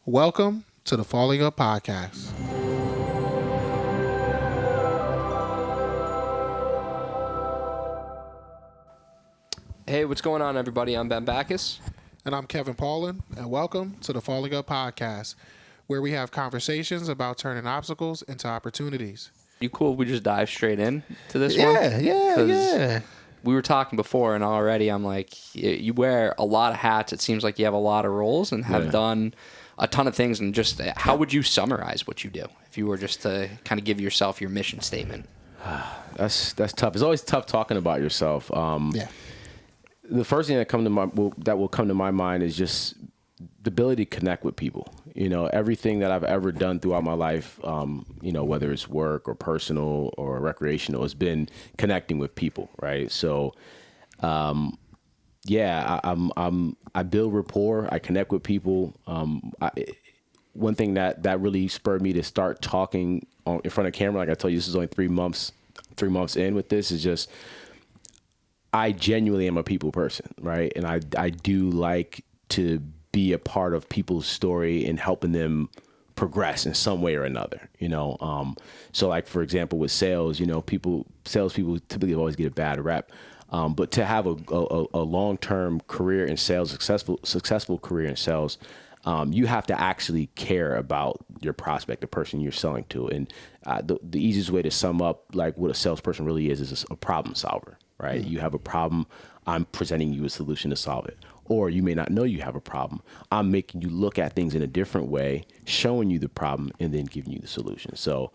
Welcome to the Falling Up Podcast. Hey, what's going on, everybody? I'm Ben Backus. And I'm Kevin Paulin, and welcome to the Falling Up Podcast, where we have conversations about turning obstacles into opportunities. You cool if we just dive straight in to this one? Yeah. We were talking before, and already I'm like, you wear a lot of hats. It seems like you have a lot of roles and have done a ton of things. And just how would you summarize what you do if you were just to kind of give yourself your mission statement? That's tough. It's always tough talking about yourself. The first thing that will come to my mind is just the ability to connect with people. You know, everything that I've ever done throughout my life, whether it's work or personal or recreational, has been connecting with people, right? So, I build rapport. I connect with people. One thing that really spurred me to start talking in front of camera, like I told you, this is only 3 months in with this, is just I genuinely am a people person, right? And I do like to be a part of people's story and helping them progress in some way or another, So like, for example, with sales, salespeople typically always get a bad rep. But to have a long-term career in sales, successful career in sales, you have to actually care about your prospect, the person you're selling to. And the easiest way to sum up like what a salesperson really is a problem solver, right? You have a problem, I'm presenting you a solution to solve it. Or you may not know you have a problem. I'm making you look at things in a different way, showing you the problem, and then giving you the solution. So,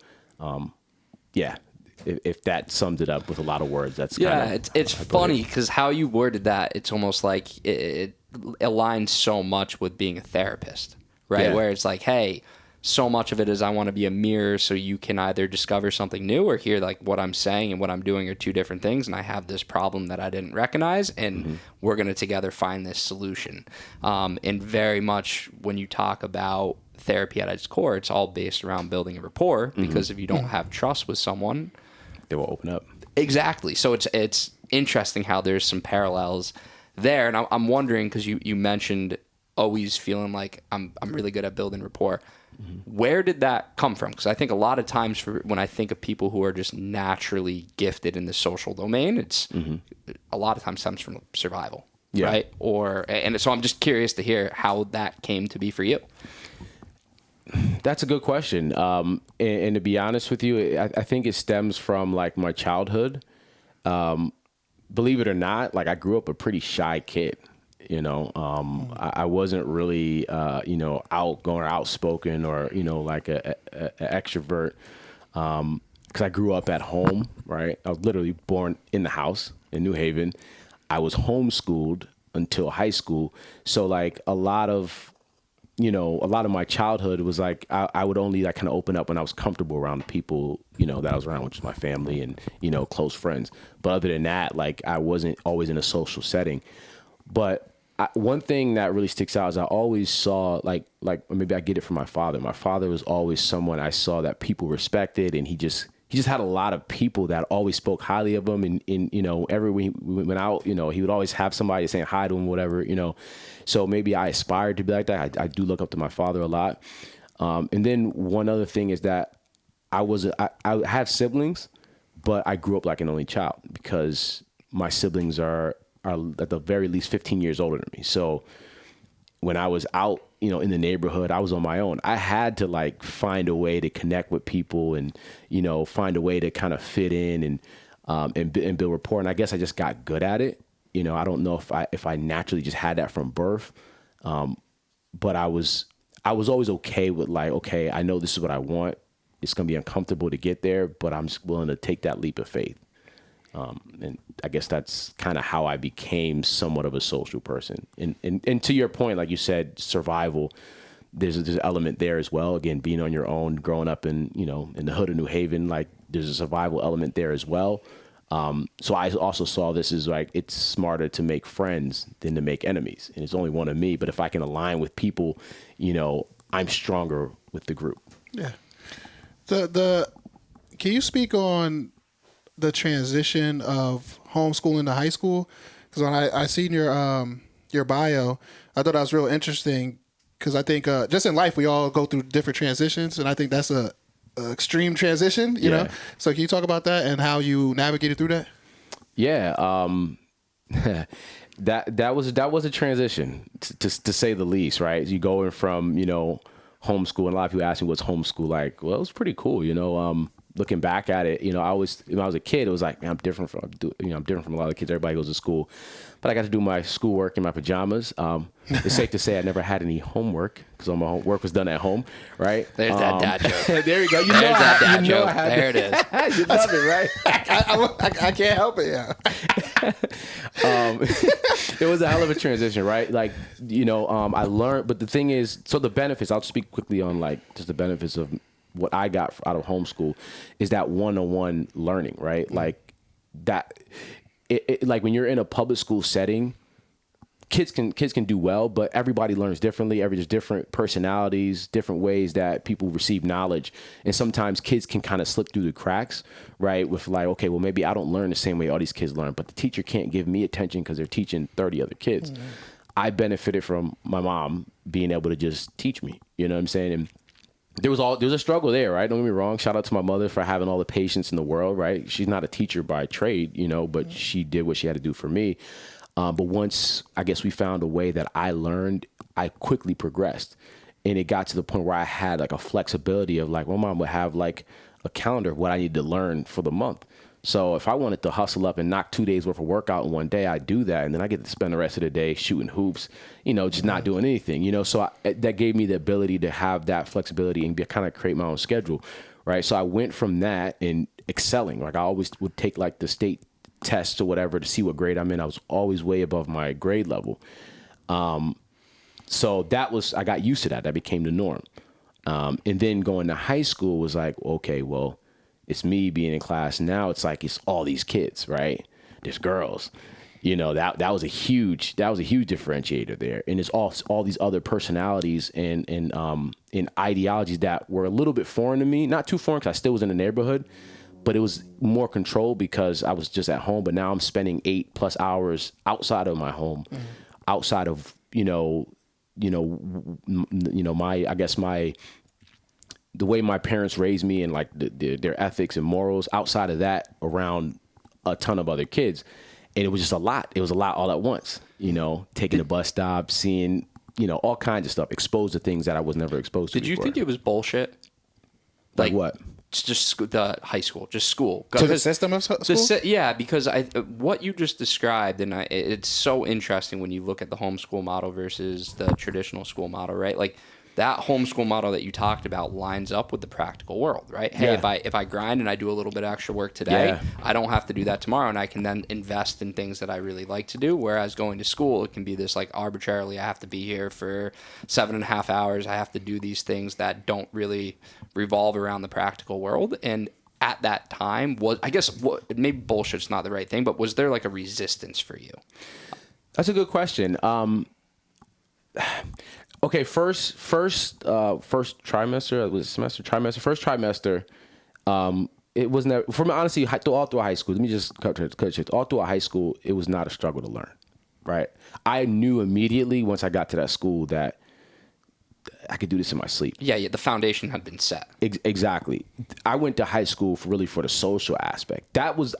if that sums it up with a lot of words, that's it's funny because how you worded that, it's almost like it aligns so much with being a therapist, right? Yeah. Where it's like, hey, so much of it is I want to be a mirror so you can either discover something new or hear like what I'm saying and what I'm doing are two different things. And I have this problem that I didn't recognize and we're going to together find this solution. And very much when you talk about therapy at its core, it's all based around building a rapport because if you don't have trust with someone, they will open up. Exactly. So it's interesting how there's some parallels there. And I'm wondering, because you mentioned always feeling like I'm really good at building rapport. Where did that come from? Because I think a lot of times when I think of people who are just naturally gifted in the social domain, it's a lot of times stems from survival, right? And so I'm just curious to hear how that came to be for you. That's a good question. And to be honest with you, I think it stems from like my childhood. Believe it or not, like I grew up a pretty shy kid. I wasn't really, outgoing or outspoken or, like a extrovert. Cause I grew up at home, right? I was literally born in the house in New Haven. I was homeschooled until high school. So like a lot of my childhood was like, I would only like kind of open up when I was comfortable around the people, that I was around, which is my family and, close friends. But other than that, like I wasn't always in a social setting. But one thing that really sticks out is I always saw like maybe I get it from my father. My father was always someone I saw that people respected, and he just had a lot of people that always spoke highly of him. And everywhere we went out, he would always have somebody saying hi to him, whatever, So maybe I aspired to be like that. I do look up to my father a lot. And then one other thing is that I have siblings, but I grew up like an only child because my siblings are at the very least 15 years older than me. So when I was out, in the neighborhood, I was on my own. I had to like find a way to connect with people and, find a way to kind of fit in and build rapport. And I guess I just got good at it. I don't know if I naturally just had that from birth. But I was always okay with like, okay, I know this is what I want. It's going to be uncomfortable to get there, but I'm just willing to take that leap of faith. And I guess that's kind of how I became somewhat of a social person. And to your point, like you said, survival, there's an element there as well. Again, being on your own, growing up in the hood of New Haven, like there's a survival element there as well. So I also saw this as like, it's smarter to make friends than to make enemies. And it's only one of me, but if I can align with people, I'm stronger with the group. Yeah. Can you speak on the transition of homeschooling to high school? Because when I seen your bio, I thought that was real interesting because I think just in life we all go through different transitions, and I think that's a extreme transition. You know, so can you talk about that and how you navigated through that? Yeah, that was a transition to say the least, right? You going from homeschool, and a lot of people ask me what's homeschool like. Well, it was pretty cool, looking back at it, I always, when I was a kid, it was like, man, I'm different from a lot of kids. Everybody goes to school, but I got to do my schoolwork in my pajamas. It's safe to say I never had any homework because all my homework was done at home, right? There's that dad joke. There you go. There's that dad joke. There it is. You love it, right? I can't help it. Yeah. It was a hell of a transition, right? Like, I learned, but the thing is, so the benefits, I'll speak quickly on like just the benefits of what I got out of homeschool is that one-on-one learning, right? Like that, like when you're in a public school setting, kids can do well, but everybody learns differently. There's different personalities, different ways that people receive knowledge. And sometimes kids can kind of slip through the cracks, right? With like, okay, well, maybe I don't learn the same way all these kids learn, but the teacher can't give me attention because they're teaching 30 other kids. Mm-hmm. I benefited from my mom being able to just teach me, you know what I'm saying? And there was a struggle there, right? Don't get me wrong. Shout out to my mother for having all the patience in the world, right? She's not a teacher by trade, but she did what she had to do for me. But once I guess we found a way that I learned, I quickly progressed. And it got to the point where I had like a flexibility of like, my mom would have like a calendar of what I needed to learn for the month. So if I wanted to hustle up and knock 2 days worth of workout in one day, I do that. And then I get to spend the rest of the day shooting hoops, just not doing anything, So that gave me the ability to have that flexibility and kind of create my own schedule. Right. So I went from that and excelling. Like I always would take like the state tests or whatever to see what grade I'm in. I was always way above my grade level. So I got used to that. That became the norm. And then going to high school was like, okay, well, it's me being in class. Now it's like, it's all these kids, right? There's girls, that was a huge differentiator there. And it's all these other personalities and ideologies that were a little bit foreign to me, not too foreign because I still was in the neighborhood, but it was more controlled because I was just at home. But now I'm spending 8+ hours outside of my home, outside of, the way my parents raised me and like their ethics and morals, outside of that, around a ton of other kids. And it was just a lot. It was a lot all at once, taking a bus stop, seeing, all kinds of stuff, exposed to things that I was never exposed to Did you before. think it was bullshit? Like what? Just the high school, just school. To the system of school? Yeah, because what you just described, and it's so interesting when you look at the homeschool model versus the traditional school model, right? Like that homeschool model that you talked about lines up with the practical world, right? Hey, if I grind and I do a little bit of extra work today, I don't have to do that tomorrow, and I can then invest in things that I really like to do. Whereas going to school, it can be this like arbitrarily, I have to be here for 7.5 hours. I have to do these things that don't really revolve around the practical world. And at that time, maybe bullshit's not the right thing, but was there like a resistance for you? That's a good question. Okay, first trimester, was it semester, trimester, first trimester, it was never, for me, honestly, all through high school, let me just cut it. All through high school, it was not a struggle to learn, right? I knew immediately once I got to that school that I could do this in my sleep. Yeah, the foundation had been set. Exactly. I went to high school for the social aspect. That was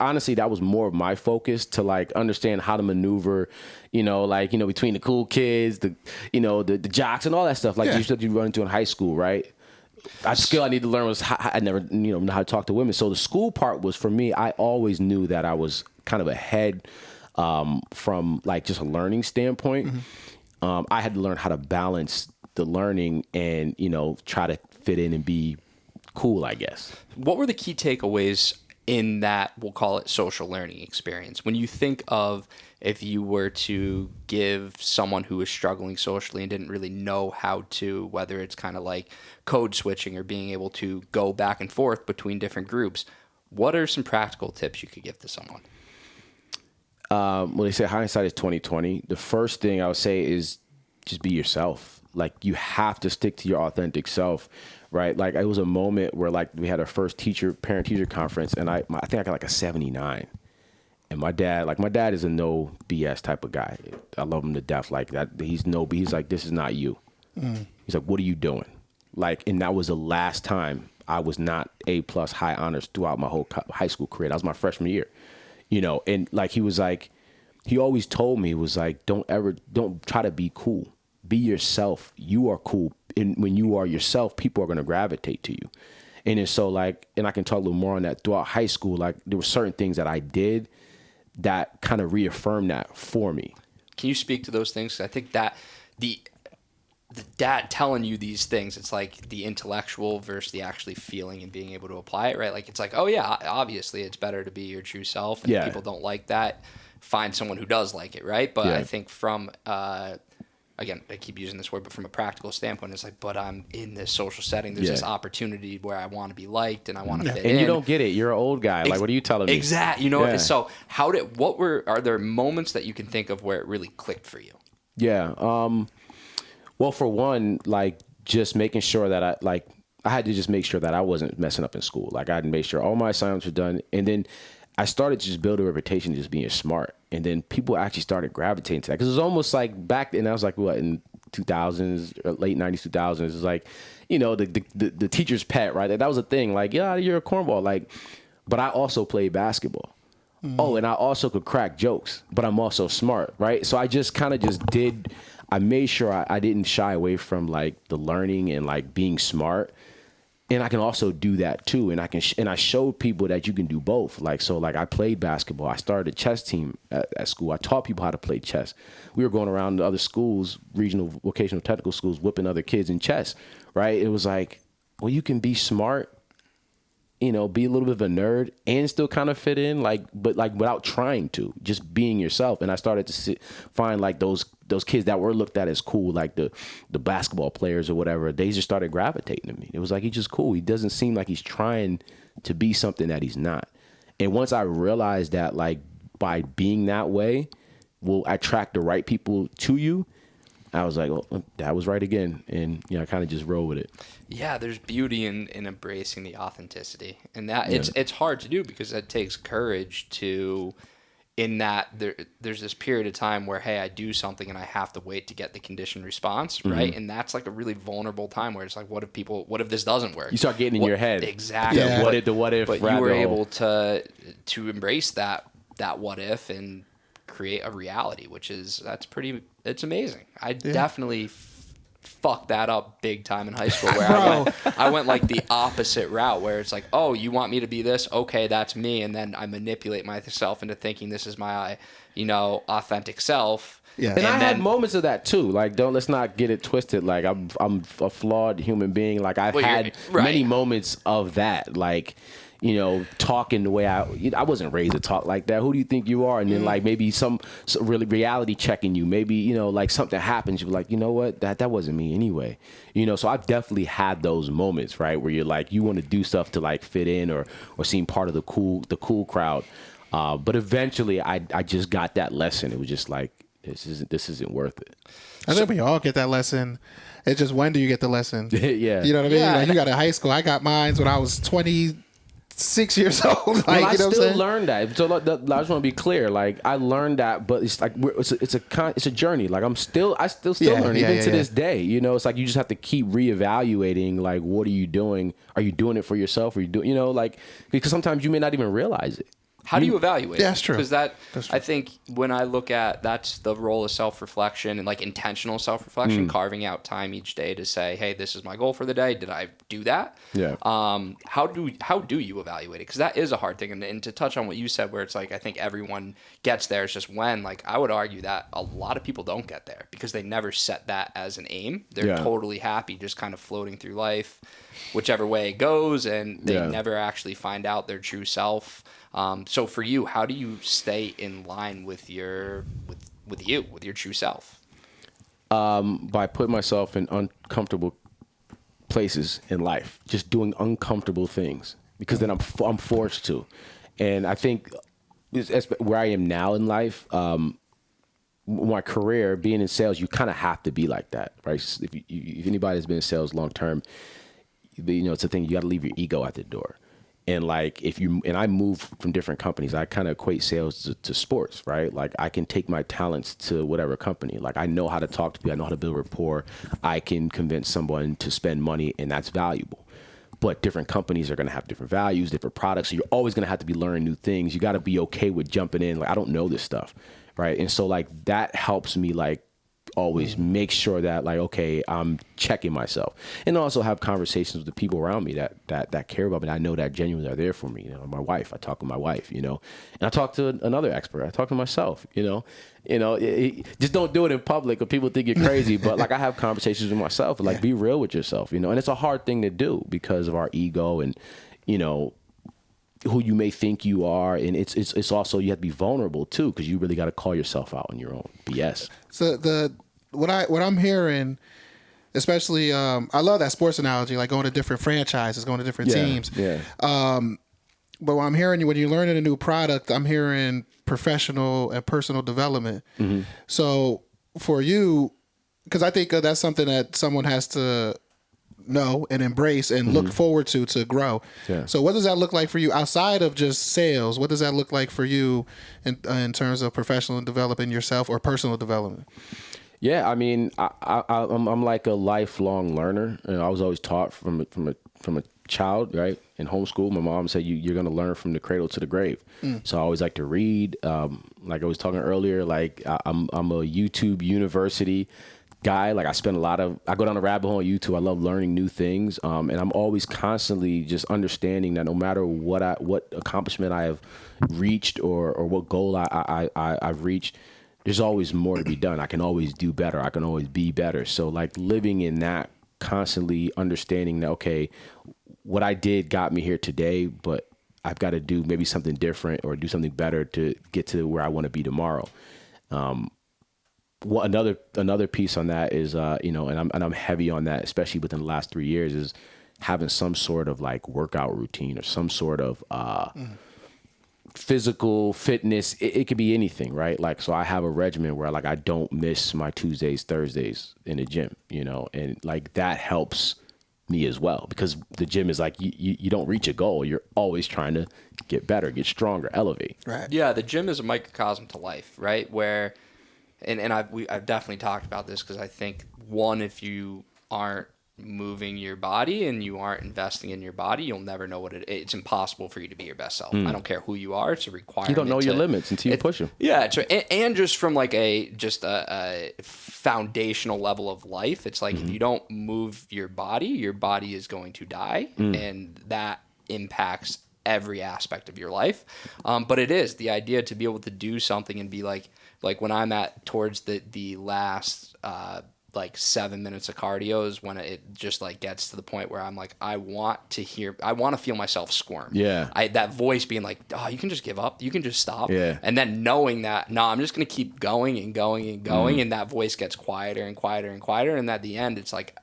more of my focus, to like understand how to maneuver, between the cool kids, the jocks and all that stuff. Like you run into in high school, right? A skill I need to learn was I never know how to talk to women. So the school part was, for me, I always knew that I was kind of ahead from like just a learning standpoint. Mm-hmm. I had to learn how to balance the learning and, try to fit in and be cool, I guess. What were the key takeaways in that, we'll call it, social learning experience? When you think of, if you were to give someone who was struggling socially and didn't really know how to, whether it's kind of like code switching or being able to go back and forth between different groups, what are some practical tips you could give to someone? Well, they say hindsight is 20/20. The first thing I would say is just be yourself. Like, you have to stick to your authentic self, right? Like, it was a moment where like we had our first parent-teacher conference, and I think I got like a 79. And my dad is a no BS type of guy. I love him to death. Like that, he's like, this is not you. He's like, what are you doing? Like, and that was the last time I was not A+ high honors throughout my whole high school career. That was my freshman year, and like, he was like, he always told me, was like, don't try to be cool. Be yourself. You are cool. And when you are yourself, people are going to gravitate to you. And it's so like, and I can talk a little more on that throughout high school. Like, there were certain things that I did that kind of reaffirmed that for me. Can you speak to those things? 'Cause I think that the dad telling you these things, it's like the intellectual versus the actually feeling and being able to apply it, right? Like, it's like, oh yeah, obviously it's better to be your true self. And if people don't like that, find someone who does like it, right? But I think from, again, I keep using this word, but from a practical standpoint, it's like, but I'm in this social setting. There's this opportunity where I want to be liked and I want to fit in. And you don't get it. You're an old guy. Like, what are you telling me? Exactly. So are there moments that you can think of where it really clicked for you? Yeah. Well, for one, like, just making sure that I had to just make sure that I wasn't messing up in school. Like, I had to make sure all my assignments were done. And then I started to just build a reputation of just being smart. And then people actually started gravitating to that. Because it was almost like back then, I was like, what, in 2000s, or late 90s, 2000s, it was like, the teacher's pet, right? That was a thing. Like, yeah, you're a cornball. Like, but I also played basketball. Oh, and I also could crack jokes, but I'm also smart, right? So I just kind of I made sure I didn't shy away from like the learning and like being smart. And I can also do that too. And I showed people that you can do both. Like, so like, I played basketball. I started a chess team at school. I taught people how to play chess. We were going around to other schools, regional vocational technical schools, whipping other kids in chess, right? It was like, well, you can be smart, be a little bit of a nerd and still kind of fit in, but without trying to, just being yourself. And I started to find like those kids that were looked at as cool, like the basketball players or whatever, they just started gravitating to me. It was like, he's just cool. He doesn't seem like he's trying to be something that he's not. And once I realized that, like, by being that way will attract the right people to you, I was like, well, that was right again. And, I kind of just roll with it. Yeah, there's beauty in embracing the authenticity. And that it's hard to do because it takes courage to, in that there's this period of time where, hey, I do something and I have to wait to get the conditioned response, right? Mm-hmm. And that's like a really vulnerable time where it's like, what if this doesn't work? You start getting in your head. Exactly. Yeah. What if? But you were able to embrace that what if and create a reality, it's amazing. I definitely fucked that up big time in high school where I went like the opposite route where it's like, oh, you want me to be this? Okay, that's me. And then I manipulate myself into thinking this is my, authentic self. Yeah. And I had moments of that too. Like, let's not get it twisted. Like, I'm a flawed human being. Like, I've had many moments of that. Like, talking the way I wasn't raised to talk like that. Who do you think you are? And then like maybe some really reality checking you. Maybe, like something happens. You're like, you know what? That wasn't me anyway. So I've definitely had those moments, right? Where you're like, you want to do stuff to like fit in or seem part of the cool crowd. But eventually I just got that lesson. It was just like, this isn't worth it. I think we all get that lesson. It's just, when do you get the lesson? Yeah. You know what I mean? Yeah. Like, you got in high school. I got mine when I was 26 years old. Like, I still learned that. So I just want to be clear. Like, I learned that, but it's like it's a journey. Like, I still learn even to this day. It's like you just have to keep reevaluating. Like, what are you doing? Are you doing it for yourself? Are you doing because sometimes you may not even realize it. How do you evaluate? Yeah, that's true. Because I think when I look at, that's the role of self-reflection and like intentional self-reflection, carving out time each day to say, hey, this is my goal for the day. Did I do that? Yeah. How do you evaluate it? Because that is a hard thing. And to touch on what you said, where it's like, I think everyone gets there. It's just when, like, I would argue that a lot of people don't get there because they never set that as an aim. They're totally happy just kind of floating through life, whichever way it goes, and they never actually find out their true self. So for you, how do you stay in line with your true self? By putting myself in uncomfortable places in life, just doing uncomfortable things, because then I'm forced to. And I think where I am now in life, my career, being in sales, you kind of have to be like that, right? If anybody has been in sales long term, it's a thing. You got to leave your ego at the door. And like I move from different companies, I kind of equate sales to sports, right? Like I can take my talents to whatever company. Like I know how to talk to people, I know how to build rapport. I can convince someone to spend money, and that's valuable. But different companies are going to have different values, different products. So you're always going to have to be learning new things. You got to be okay with jumping in. Like I don't know this stuff, right? And so like that helps me like always make sure that like, okay, I'm checking myself, and also have conversations with the people around me that care about me. I know that genuinely are there for me. You know, my wife, I talk to my wife, you know, and I talk to another expert. I talk to myself, just don't do it in public or people think you're crazy. But like I have conversations with myself, like be real with yourself, you know, and it's a hard thing to do because of our ego and, you know, who you may think you are. And it's also, you have to be vulnerable too, because you really got to call yourself out on your own BS. So what I'm hearing, especially, I love that sports analogy, like going to different franchises, going to different teams. Yeah. But what I'm hearing, when you're learning a new product, I'm hearing professional and personal development. Mm-hmm. So for you, because I think that's something that someone has to know and embrace and look forward to grow. Yeah. So what does that look like for you outside of just sales? What does that look like for you in terms of professional developing yourself or personal development? Yeah, I mean, I'm like a lifelong learner. You know, I was always taught from a child, right? In homeschool, my mom said you're going to learn from the cradle to the grave. So I always like to read. Like I was talking earlier, like I'm a YouTube university guy. Like I go down a rabbit hole on YouTube. I love learning new things, and I'm always constantly just understanding that no matter what accomplishment I have reached or what goal I've reached, there's always more to be done. I can always do better. I can always be better. So like living in that, constantly understanding that, okay, what I did got me here today, but I've got to do maybe something different or do something better to get to where I want to be tomorrow. Another piece on that is, and I'm heavy on that, especially within the last 3 years, is having some sort of like workout routine or some sort of, physical fitness. It could be anything, right? Like, so I have a regimen where like I don't miss my Tuesdays, Thursdays in the gym, you know, and like that helps me as well, because the gym is like you don't reach a goal. You're always trying to get better, get stronger, elevate. Right. Yeah, the gym is a microcosm to life, right? Where, and I've definitely talked about this, because I think if you aren't moving your body and you aren't investing in your body, you'll never know it's impossible for you to be your best self. I don't care who you are. It's a requirement. You don't know your limits until you push them. Yeah. And just from like a foundational level of life, it's like if you don't move your body is going to die. And that impacts every aspect of your life. But it is the idea to be able to do something and be like when I'm at towards the last, like 7 minutes of cardio is when it just like gets to the point where I'm like, I want to feel myself squirm. Yeah. That voice being like, oh, you can just give up. You can just stop. Yeah. And then knowing that, no, I'm just going to keep going and going and going. And that voice gets quieter and quieter and quieter. And at the end, it's like,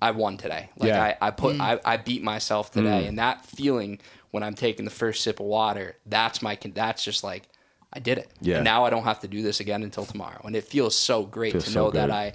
I won today. Like I beat myself today. And that feeling when I'm taking the first sip of water, that's just like, I did it. Yeah. And now I don't have to do this again until tomorrow. And it feels so great to know that I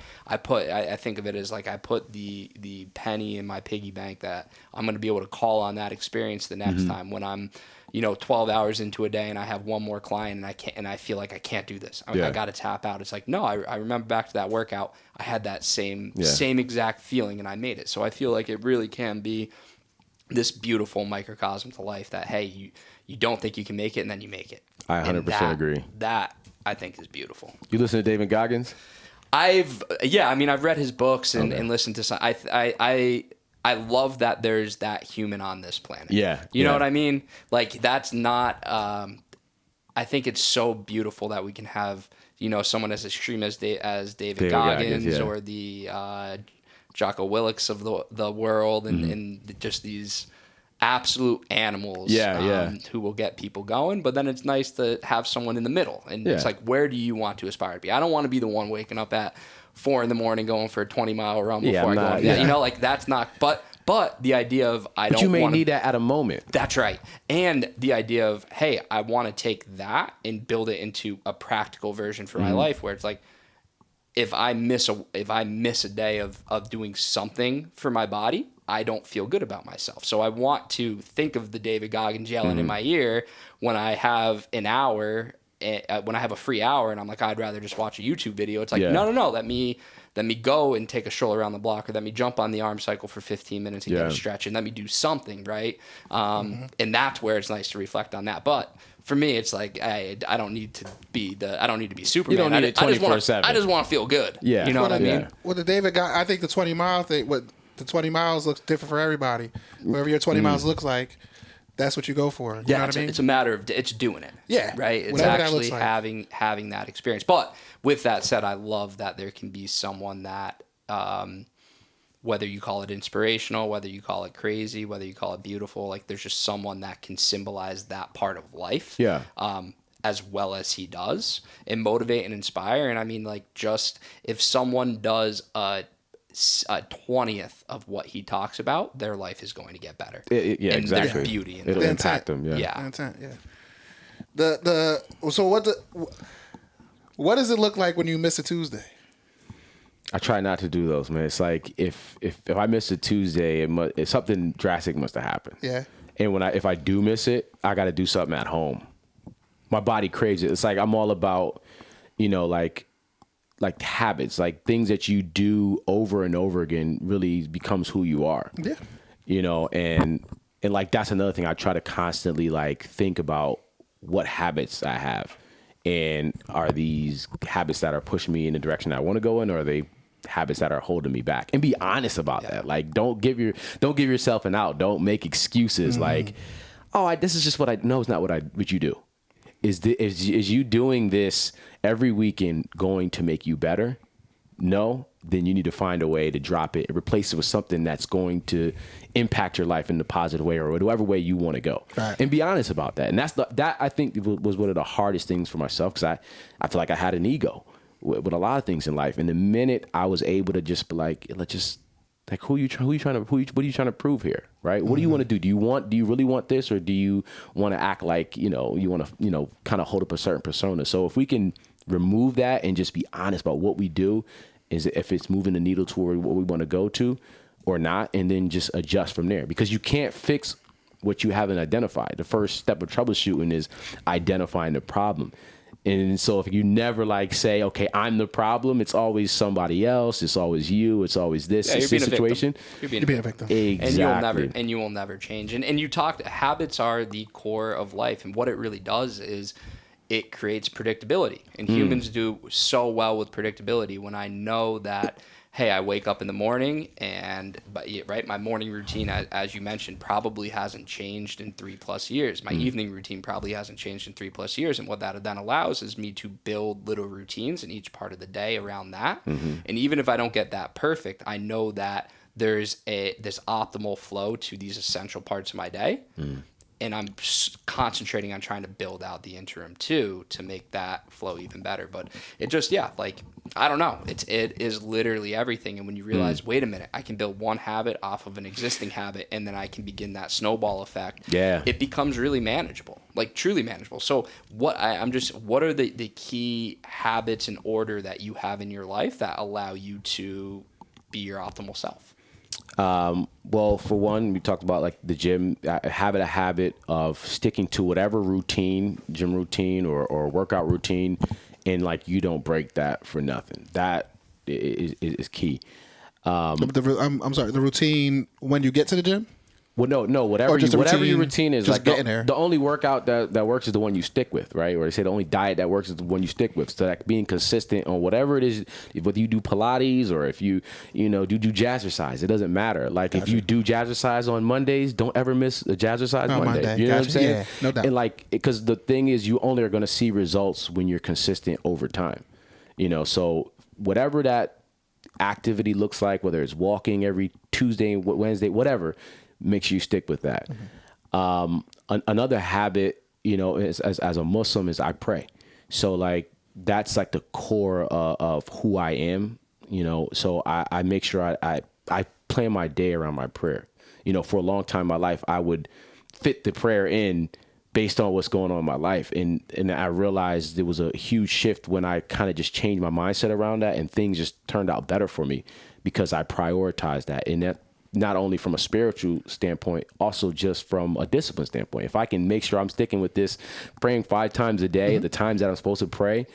think of it as like I put the penny in my piggy bank that I'm going to be able to call on that experience the next time when I'm, 12 hours into a day and I have one more client and I feel like I can't do this. I got to tap out. It's like, no, I remember back to that workout. I had that same exact feeling and I made it. So I feel like it really can be this beautiful microcosm to life that, hey, you don't think you can make it and then you make it. I 100% agree. That I think is beautiful. You listen to David Goggins? I've read his books and listened to some. I love that there's that human on this planet. Yeah. You know what I mean? Like that's not, I think it's so beautiful that we can have, someone as extreme as David Goggins or the Jocko Willicks of the world and just these absolute animals who will get people going. But then it's nice to have someone in the middle. And it's like, where do you want to aspire to be? I don't want to be the one waking up at 4 a.m. going for a 20-mile run before I go on. Yeah. Like that's not, but the idea of But you may need that at a moment. That's right. And the idea of, hey, I want to take that and build it into a practical version for my life where it's like, if I miss a day of doing something for my body, I don't feel good about myself. So I want to think of the David Goggins yelling in my ear when I have an hour, when I have a free hour, and I'm like, I'd rather just watch a YouTube video. It's like, no, let me go and take a stroll around the block, or let me jump on the arm cycle for 15 minutes and get a stretch, and let me do something, right? And that's where it's nice to reflect on that. But for me, it's like I don't need to be Superman. You don't need it 24/7. I just want to feel good. Yeah. You know what I mean? Well, the David got. I think the 20-mile thing. The 20 miles looks different for everybody. Whatever your 20 miles looks like, that's what you go for. You know what I mean? It's a matter of it's doing it. Yeah. Right. It's Whatever that actually looks like. having that experience. But with that said, I love that there can be someone that, whether you call it inspirational, whether you call it crazy, whether you call it beautiful, like there's just someone that can symbolize that part of life. Yeah. As well as he does, and motivate and inspire. And I mean, like, just if someone does a 20th of what he talks about, their life is going to get better. Yeah, and exactly. There's beauty in It'll that. impact them. Yeah. Intent, yeah. So what does it look like when you miss a Tuesday? I try not to do those, man. It's like if I miss a Tuesday, something drastic must have happened. Yeah. And if I do miss it, I got to do something at home. My body craves it. It's like I'm all about, like habits, like things that you do over and over again really becomes who you are. Yeah. And like that's another thing I try to constantly like think about what habits I have, and are these habits that are pushing me in the direction I want to go in, or are they habits that are holding me back? And be honest about that. Like don't give yourself an out. Don't make excuses like, oh, this is just what I know. It's not what you do. Is you doing this every weekend going to make you better? No, then you need to find a way to drop it and replace it with something that's going to impact your life in the positive way, or whatever way you want to go. Right. And be honest about that. And that I think was one of the hardest things for myself, because I feel like I had an ego with a lot of things in life. And the minute I was able to just be like, what are you trying to prove here? Right? What do you want to do? Do you really want this, or do you want to act like, you want to, kind of hold up a certain persona? So if we can remove that and just be honest about what we do, is if it's moving the needle toward what we want to go to or not, and then just adjust from there, because you can't fix what you haven't identified. The first step of troubleshooting is identifying the problem. And so if you never say, okay, I'm the problem, it's always somebody else. It's always you. It's always this situation. You're being a victim. Exactly. And you will never change. And you talked, habits are the core of life. And what it really does is it creates predictability. And humans do so well with predictability. When I know that, hey, I wake up in the morning my morning routine, as you mentioned, probably hasn't changed in 3+ years. My evening routine probably hasn't changed in 3+ years. And what that then allows is me to build little routines in each part of the day around that. And even if I don't get that perfect, I know that there's this optimal flow to these essential parts of my day. And I'm concentrating on trying to build out the interim too, to make that flow even better. But it just, I don't know. It is literally everything. And when you realize, wait a minute, I can build one habit off of an existing habit, and then I can begin that snowball effect. Yeah. It becomes really manageable, like truly manageable. So what are the key habits in order that you have in your life that allow you to be your optimal self? Well, for one, we talked about like the gym. Have a habit of sticking to whatever routine, gym routine or workout routine, and like you don't break that for nothing. That is key. I'm sorry. The routine when you get to the gym. Well, no, whatever your routine is, just like getting there. The only workout that works is the one you stick with, right? Or they say the only diet that works is the one you stick with. So like being consistent on whatever it is, whether you do Pilates or if you do jazzercise, it doesn't matter. Like if you do jazzercise on Mondays, don't ever miss a jazzercise Monday. You know what I'm saying? Yeah, no doubt. And because the thing is, you only are going to see results when you're consistent over time. So whatever that activity looks like, whether it's walking every Tuesday, Wednesday, whatever, make sure you stick with that. Another habit, as a Muslim, is I pray. So that's like the core of who I am, so I make sure I plan my day around my prayer. For a long time in my life, I would fit the prayer in based on what's going on in my life. And I realized there was a huge shift when I kind of just changed my mindset around that, and things just turned out better for me because I prioritized that. And not only from a spiritual standpoint, also just from a discipline standpoint. If I can make sure I'm sticking with this, praying 5 times a day, the times that I'm supposed to pray,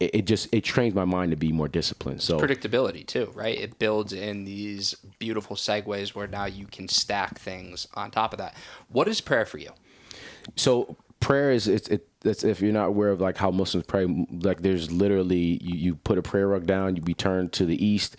it trains my mind to be more disciplined. So Predictability too, right? It builds in these beautiful segues where now you can stack things on top of that. What is prayer for you? So prayer is it's if you're not aware of like how Muslims pray, like there's literally you put a prayer rug down, you turn to the east,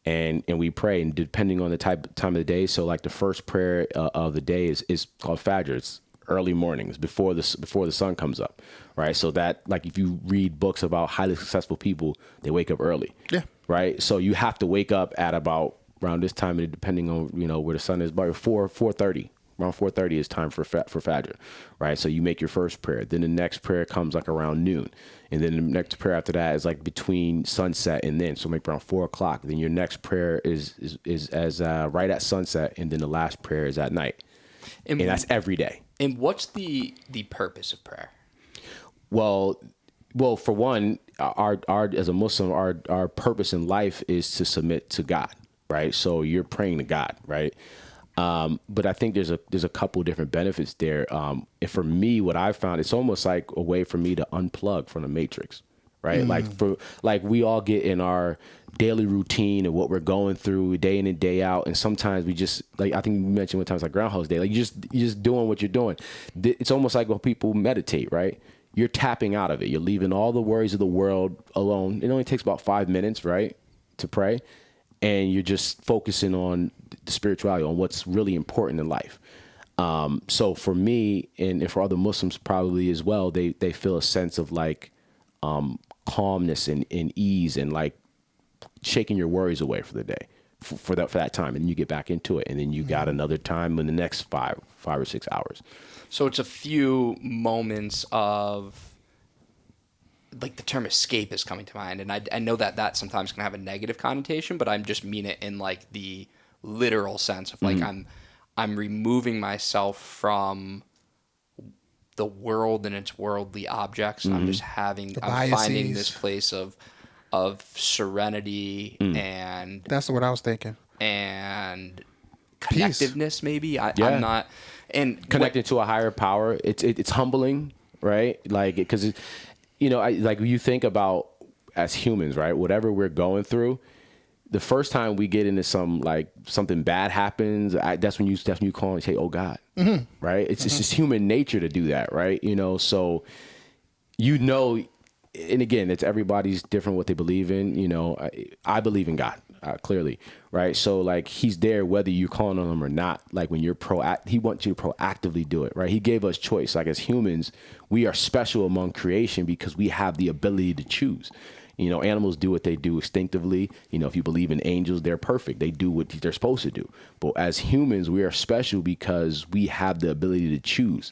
and we pray, and depending on the time of the day. So like the first prayer of the day is called Fajr. It's early mornings before the sun comes up, right? So that, like, if you read books about highly successful people, they wake up early, Yeah. right? So you have to wake up at about around this time, depending on where the sun is, about 4:30. Around 4:30 is time for Fajr, right? So you make your first prayer. Then the next prayer comes like around noon. And then the next prayer after that is like between sunset and then. So maybe around 4 o'clock. Then your next prayer is as right at sunset. And then the last prayer is at night. And that's every day. And what's the purpose of prayer? Well, for one, our as a Muslim, our purpose in life is to submit to God, right? So you're praying to God, right? But I think there's a couple different benefits there. And for me, what I found, it's almost like a way for me to unplug from the matrix, right? Like we all get in our daily routine and what we're going through day in and day out. And sometimes we just, like, I think you mentioned one time, it's like Groundhog's Day, like you're just doing what you're doing. It's almost like when people meditate, right? You're tapping out of it. You're leaving all the worries of the world alone. It only takes about 5 minutes, right, to pray. And you're just focusing on the spirituality, on what's really important in life. So for me, and for other Muslims probably as well, they feel a sense of like calmness and ease, and like shaking your worries away for the day, for that time. And you get back into it. And then you got another time in the next 5 or 6 hours. So it's a few moments of, like, the term escape is coming to mind, and I know that sometimes can have a negative connotation, but I just mean it in like the literal sense of like I'm removing myself from the world and its worldly objects, and I'm finding this place of serenity and That's what I was thinking. and Peace. connectiveness. Maybe I'm not Connected to a higher power. It's humbling, right? Like, because like you think about as humans, right? Whatever we're going through, the first time we get into something bad happens, that's when you call and say, "Oh God," right? It's just human nature to do that, right? So and again, it's everybody's different what they believe in. I believe in God, clearly, right? So like He's there whether you're calling on Him or not. Like when you're He wants you to proactively do it, right? He gave us choice. Like as humans, we are special among creation because we have the ability to choose. Animals do what they do instinctively. If you believe in angels, they're perfect. They do what they're supposed to do. But as humans, we are special because we have the ability to choose.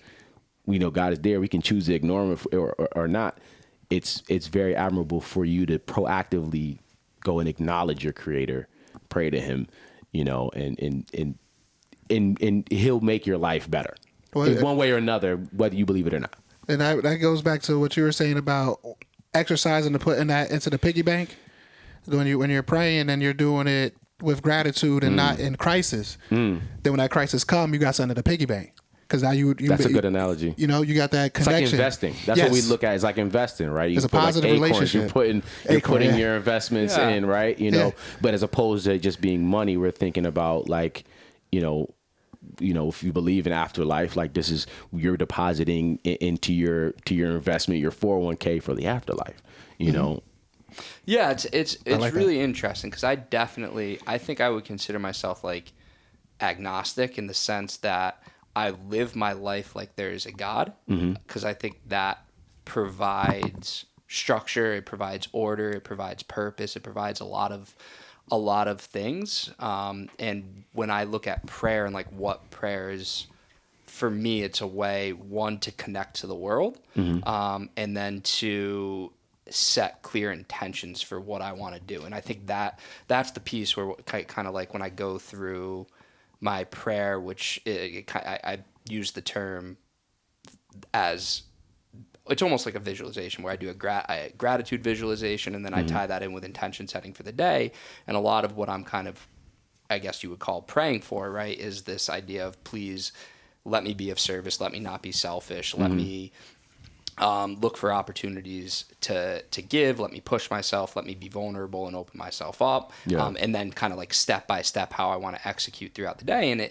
We know God is there. We can choose to ignore Him or not. It's very admirable for you to proactively go and acknowledge your Creator, pray to Him, and He'll make your life better in one way or another, whether you believe it or not. And that goes back to what you were saying about exercising to put in that into the piggy bank. When you're praying and you're doing it with gratitude and not in crisis, then when that crisis come, you got something in the piggy bank. Because now that's a good analogy. You got that connection. It's like investing. That's what we look at. It's like investing, right? It's a positive relationship. You're putting your investments in, right? But as opposed to just being money, we're thinking about like, if you believe in afterlife, like this is you're depositing into your investment, your 401k for the afterlife. Yeah, it's like really interesting because I think I would consider myself like agnostic in the sense that I live my life like there is a God, because I think that provides structure, it provides order, it provides purpose, it provides a lot of things. And when I look at prayer and like what prayer is, for me, it's a way, one, to connect to the world, and then to set clear intentions for what I want to do. And I think that's the piece where kind of like when I go through my prayer, which I use the term as it's almost like a visualization where I do a gratitude visualization, and then I tie that in with intention setting for the day. And a lot of what I'm kind of I guess you would call praying for, right, is this idea of please let me be of service, let me not be selfish, let me look for opportunities to give, let me push myself, let me be vulnerable and open myself up, and then kind of like step by step how I want to execute throughout the day. And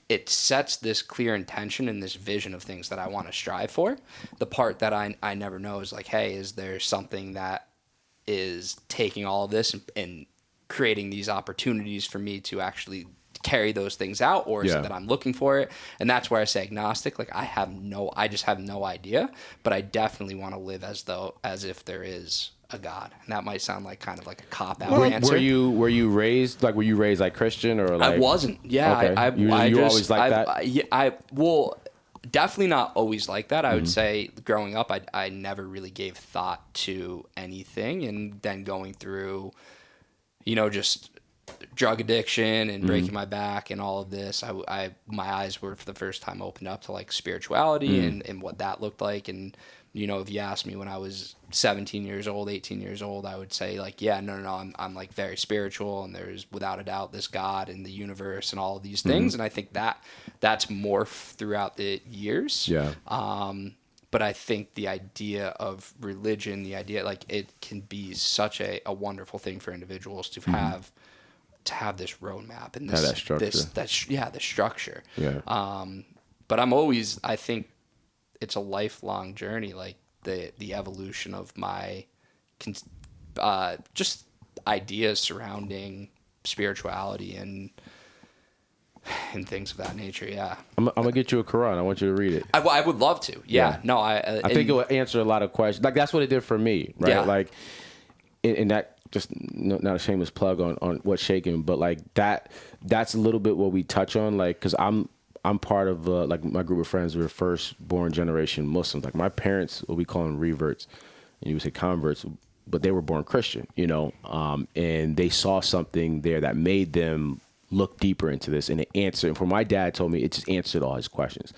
it sets this clear intention and this vision of things that I want to strive for. The part that I never know is like, hey, is there something that is taking all of this and creating these opportunities for me to actually carry those things out, or is it that I'm looking for it? And that's where I say agnostic. Like I just have no idea, but I definitely want to live as if there is a God. And that might sound like kind of like a cop out answer. Were you raised like Christian or like? I wasn't. Yeah. Okay. You always like that? Well, definitely not always like that. I would say growing up, I never really gave thought to anything, and then going through, just drug addiction and breaking my back and all of this, my eyes were for the first time opened up to like spirituality and what that looked like. And if you asked me when I was 17 years old, 18 years old, I would say like, yeah, no, I'm like very spiritual, and there's without a doubt this God and the universe and all of these things. And I think that's morphed throughout the years. Yeah. But I think the idea of religion, the idea like it can be such a wonderful thing for individuals to have this roadmap and this structure. The structure. Yeah. But I think it's a lifelong journey, like the evolution of my just ideas surrounding spirituality and things of that nature. Yeah. I'm gonna get you a Quran. I want you to read it. I would love to. Yeah. No, I think it will answer a lot of questions. Like that's what it did for me, right? Yeah. Like, and that just not a shameless plug on what's shaking, but like that's a little bit what we touch on, like, because I'm part of like my group of friends who were first born generation Muslims. Like my parents, what we call them reverts, and you would say converts, but they were born Christian, and they saw something there that made them look deeper into this, and it answered. And for my dad told me, it just answered all his questions.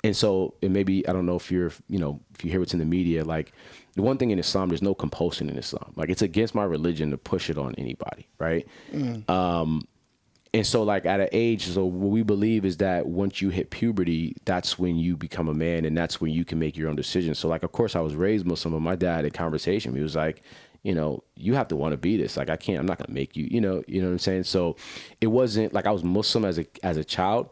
And so, and maybe I don't know if if you hear what's in the media, like the one thing in Islam, there's no compulsion in Islam. Like it's against my religion to push it on anybody, right? And so like at an age, so what we believe is that once you hit puberty, that's when you become a man, and that's when you can make your own decisions. So like, of course I was raised Muslim, but my dad, in conversation, he was like, you have to want to be this. Like I'm not gonna make you, you know what I'm saying? So it wasn't like I was Muslim as a child,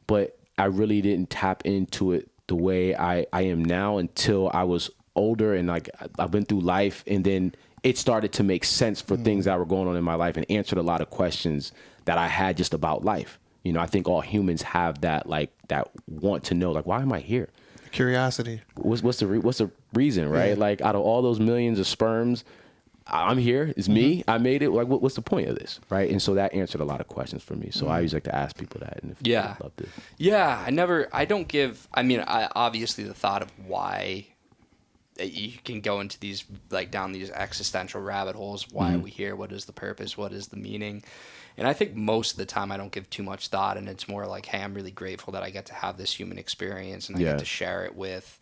but I really didn't tap into it the way I am now until I was older, and like I've been through life, and then it started to make sense for things that were going on in my life, and answered a lot of questions that I had just about life. I think all humans have that, like that want to know, like, why am I here? Curiosity. What's the reason, right? Yeah. Like out of all those millions of sperms, I'm here. It's me. I made it. Like, what's the point of this, right? And so that answered a lot of questions for me. So I always like to ask people that. And if they loved it. Yeah, I don't give. I mean, obviously the thought of why you can go into these like down these existential rabbit holes. Why are we here? What is the purpose? What is the meaning? And I think most of the time I don't give too much thought, and it's more like, hey, I'm really grateful that I get to have this human experience, and I get to share it with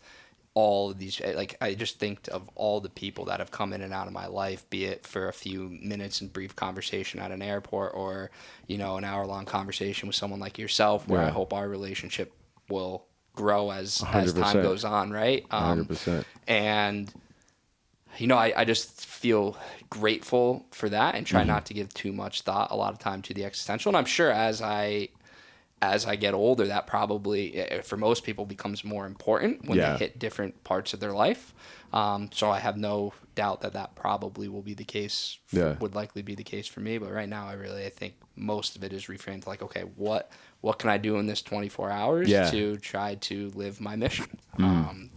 all of these. Like, I just think of all the people that have come in and out of my life, be it for a few minutes and brief conversation at an airport, or an hour-long conversation with someone like yourself, where I hope our relationship will grow as time goes on, right? 100%. And I just feel grateful for that, and try not to give too much thought a lot of time to the existential. And I'm sure as I get older, that probably for most people becomes more important when they hit different parts of their life. So I have no doubt that probably will be the case, would likely be the case for me. But right now, I think most of it is reframed like, okay, what can I do in this 24 hours to try to live my mission? And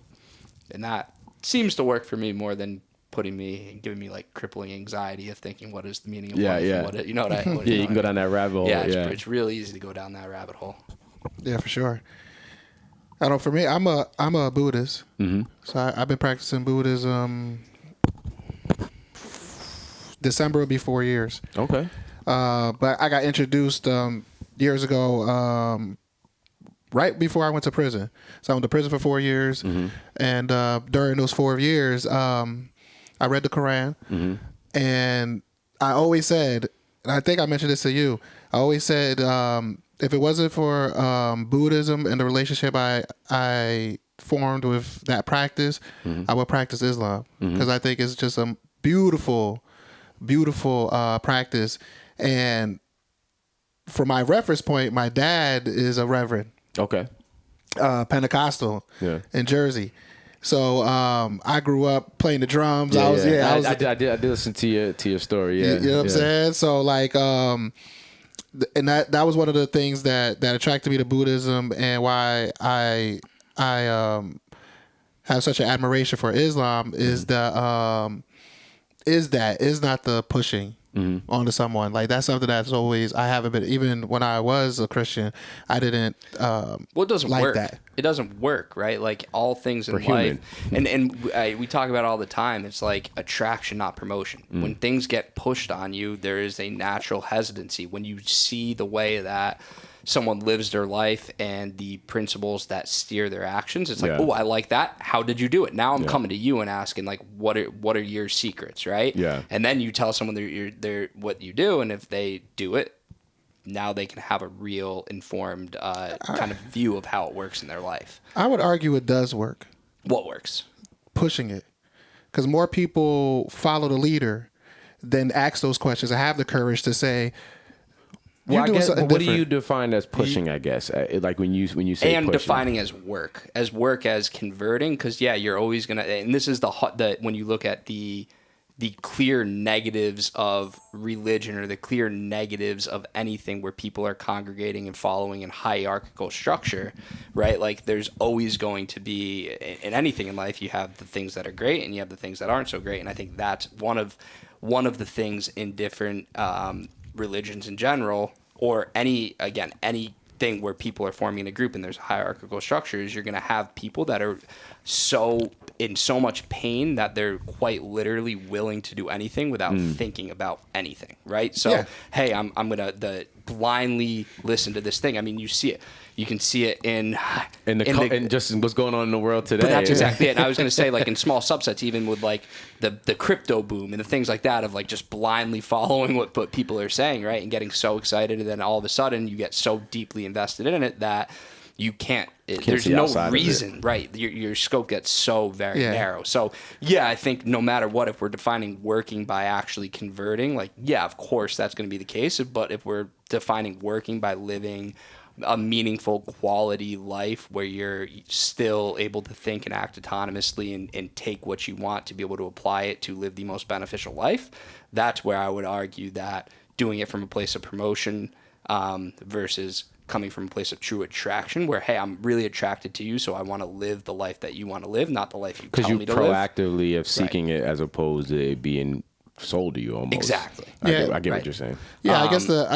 that seems to work for me more than giving me like crippling anxiety of thinking, what is the meaning of life? Yeah. What you can go down that rabbit hole. It's really easy to go down that rabbit hole. Yeah, for sure. I know. For me, I'm a Buddhist, so I've been practicing Buddhism. December will be 4 years. Okay. But I got introduced years ago, right before I went to prison. So I went to prison for 4 years, and during those 4 years, I read the Quran, and I always said, and I think I mentioned this to you, I always said, if it wasn't for Buddhism and the relationship I formed with that practice, I would practice Islam, because I think it's just a beautiful, beautiful practice. And for my reference point, my dad is a reverend, Okay. Pentecostal, Yeah. in Jersey. So I grew up playing the drums. Yeah, I did listen to your story. Yeah. you know what I'm saying? So like, and that was one of the things that attracted me to Buddhism, and why I have such an admiration for Islam is is not the pushing onto someone. Like, that's something that's always, I haven't been, even when I was a Christian, I didn't Well, it doesn't like work. that. It doesn't work, right? Like, all things in human. life, and we talk about it all the time. It's like attraction, not promotion. When things get pushed on you, there is a natural hesitancy. When you see the way that someone lives their life and the principles that steer their actions, it's like, Yeah. oh, I like that. How did you do it? Now I'm coming to you and asking, like, what are your secrets, right? Yeah. And then you tell someone they're what you do, and if they do it, now they can have a real informed kind of view of how it works in their life. I would argue it does work, What works? pushing it, because more people follow the leader than ask those questions. I have the courage to say, Well, you're I doing guess, something what do different. you define as pushing? I guess like when you say And pushing. defining as work as converting, because you're always gonna, and this is the when you look at the clear negatives of religion, or the clear negatives of anything where people are congregating and following in hierarchical structure, right? Like, there's always going to be, in anything in life, you have the things that are great and you have the things that aren't so great. And I think that's one of the things in different religions in general, or anything where people are forming a group and there's hierarchical structures, you're going to have people that are in so much pain that they're quite literally willing to do anything without thinking about anything, right? So, Yeah. hey, I'm gonna blindly listen to this thing. I mean, you see it. You can see it in just what's going on in the world today. but that's exactly it. And I was going to say, like, in small subsets, even with like the crypto boom and the things like that, of like just blindly following what people are saying, right, and getting so excited, and then all of a sudden you get so deeply invested in it that you can't there's see no outside of it. reason, right? Your scope gets so very Yeah. narrow. So yeah, I think no matter what, if we're defining working by actually converting, like, yeah, of course that's going to be the case. But if we're defining working by living a meaningful quality life where you're still able to think and act autonomously and take what you want to be able to apply it to live the most beneficial life, that's where I would argue that doing it from a place of promotion versus coming from a place of true attraction, where, hey, I'm really attracted to you, so I want to live the life that you want to live, not the life you because tell you me to live. proactively of seeking it as opposed to it being sold to you almost. Exactly. I get Right. what you're saying. Yeah, I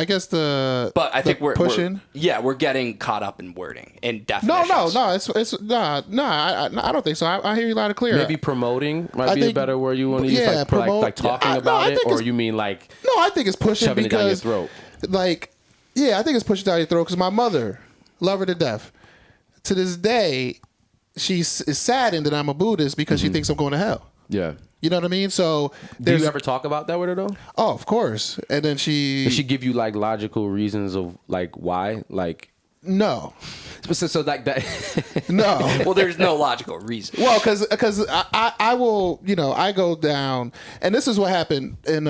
guess the But I think we're pushing. we're getting caught up in wording and definitions. No. It's no. I don't think so. I hear you loud and clear. Maybe promoting might I be a think- better word you want to use, yeah, like, promote- like talking Yeah, I about it, think or it's- you mean like No, I think it's pushing shoving it down your because, throat? like, yeah, I think it's pushing down your throat because my mother, love her to death. To this day, she is saddened that I'm a Buddhist because she thinks I'm going to hell. Yeah. You know what I mean? So Do there's, you ever talk about that with her though? oh, of course. And then Does she give you like logical reasons of like why? Like no, so like that. no. Well, there's no logical reason. Well, because I will, I go down, and this is what happened in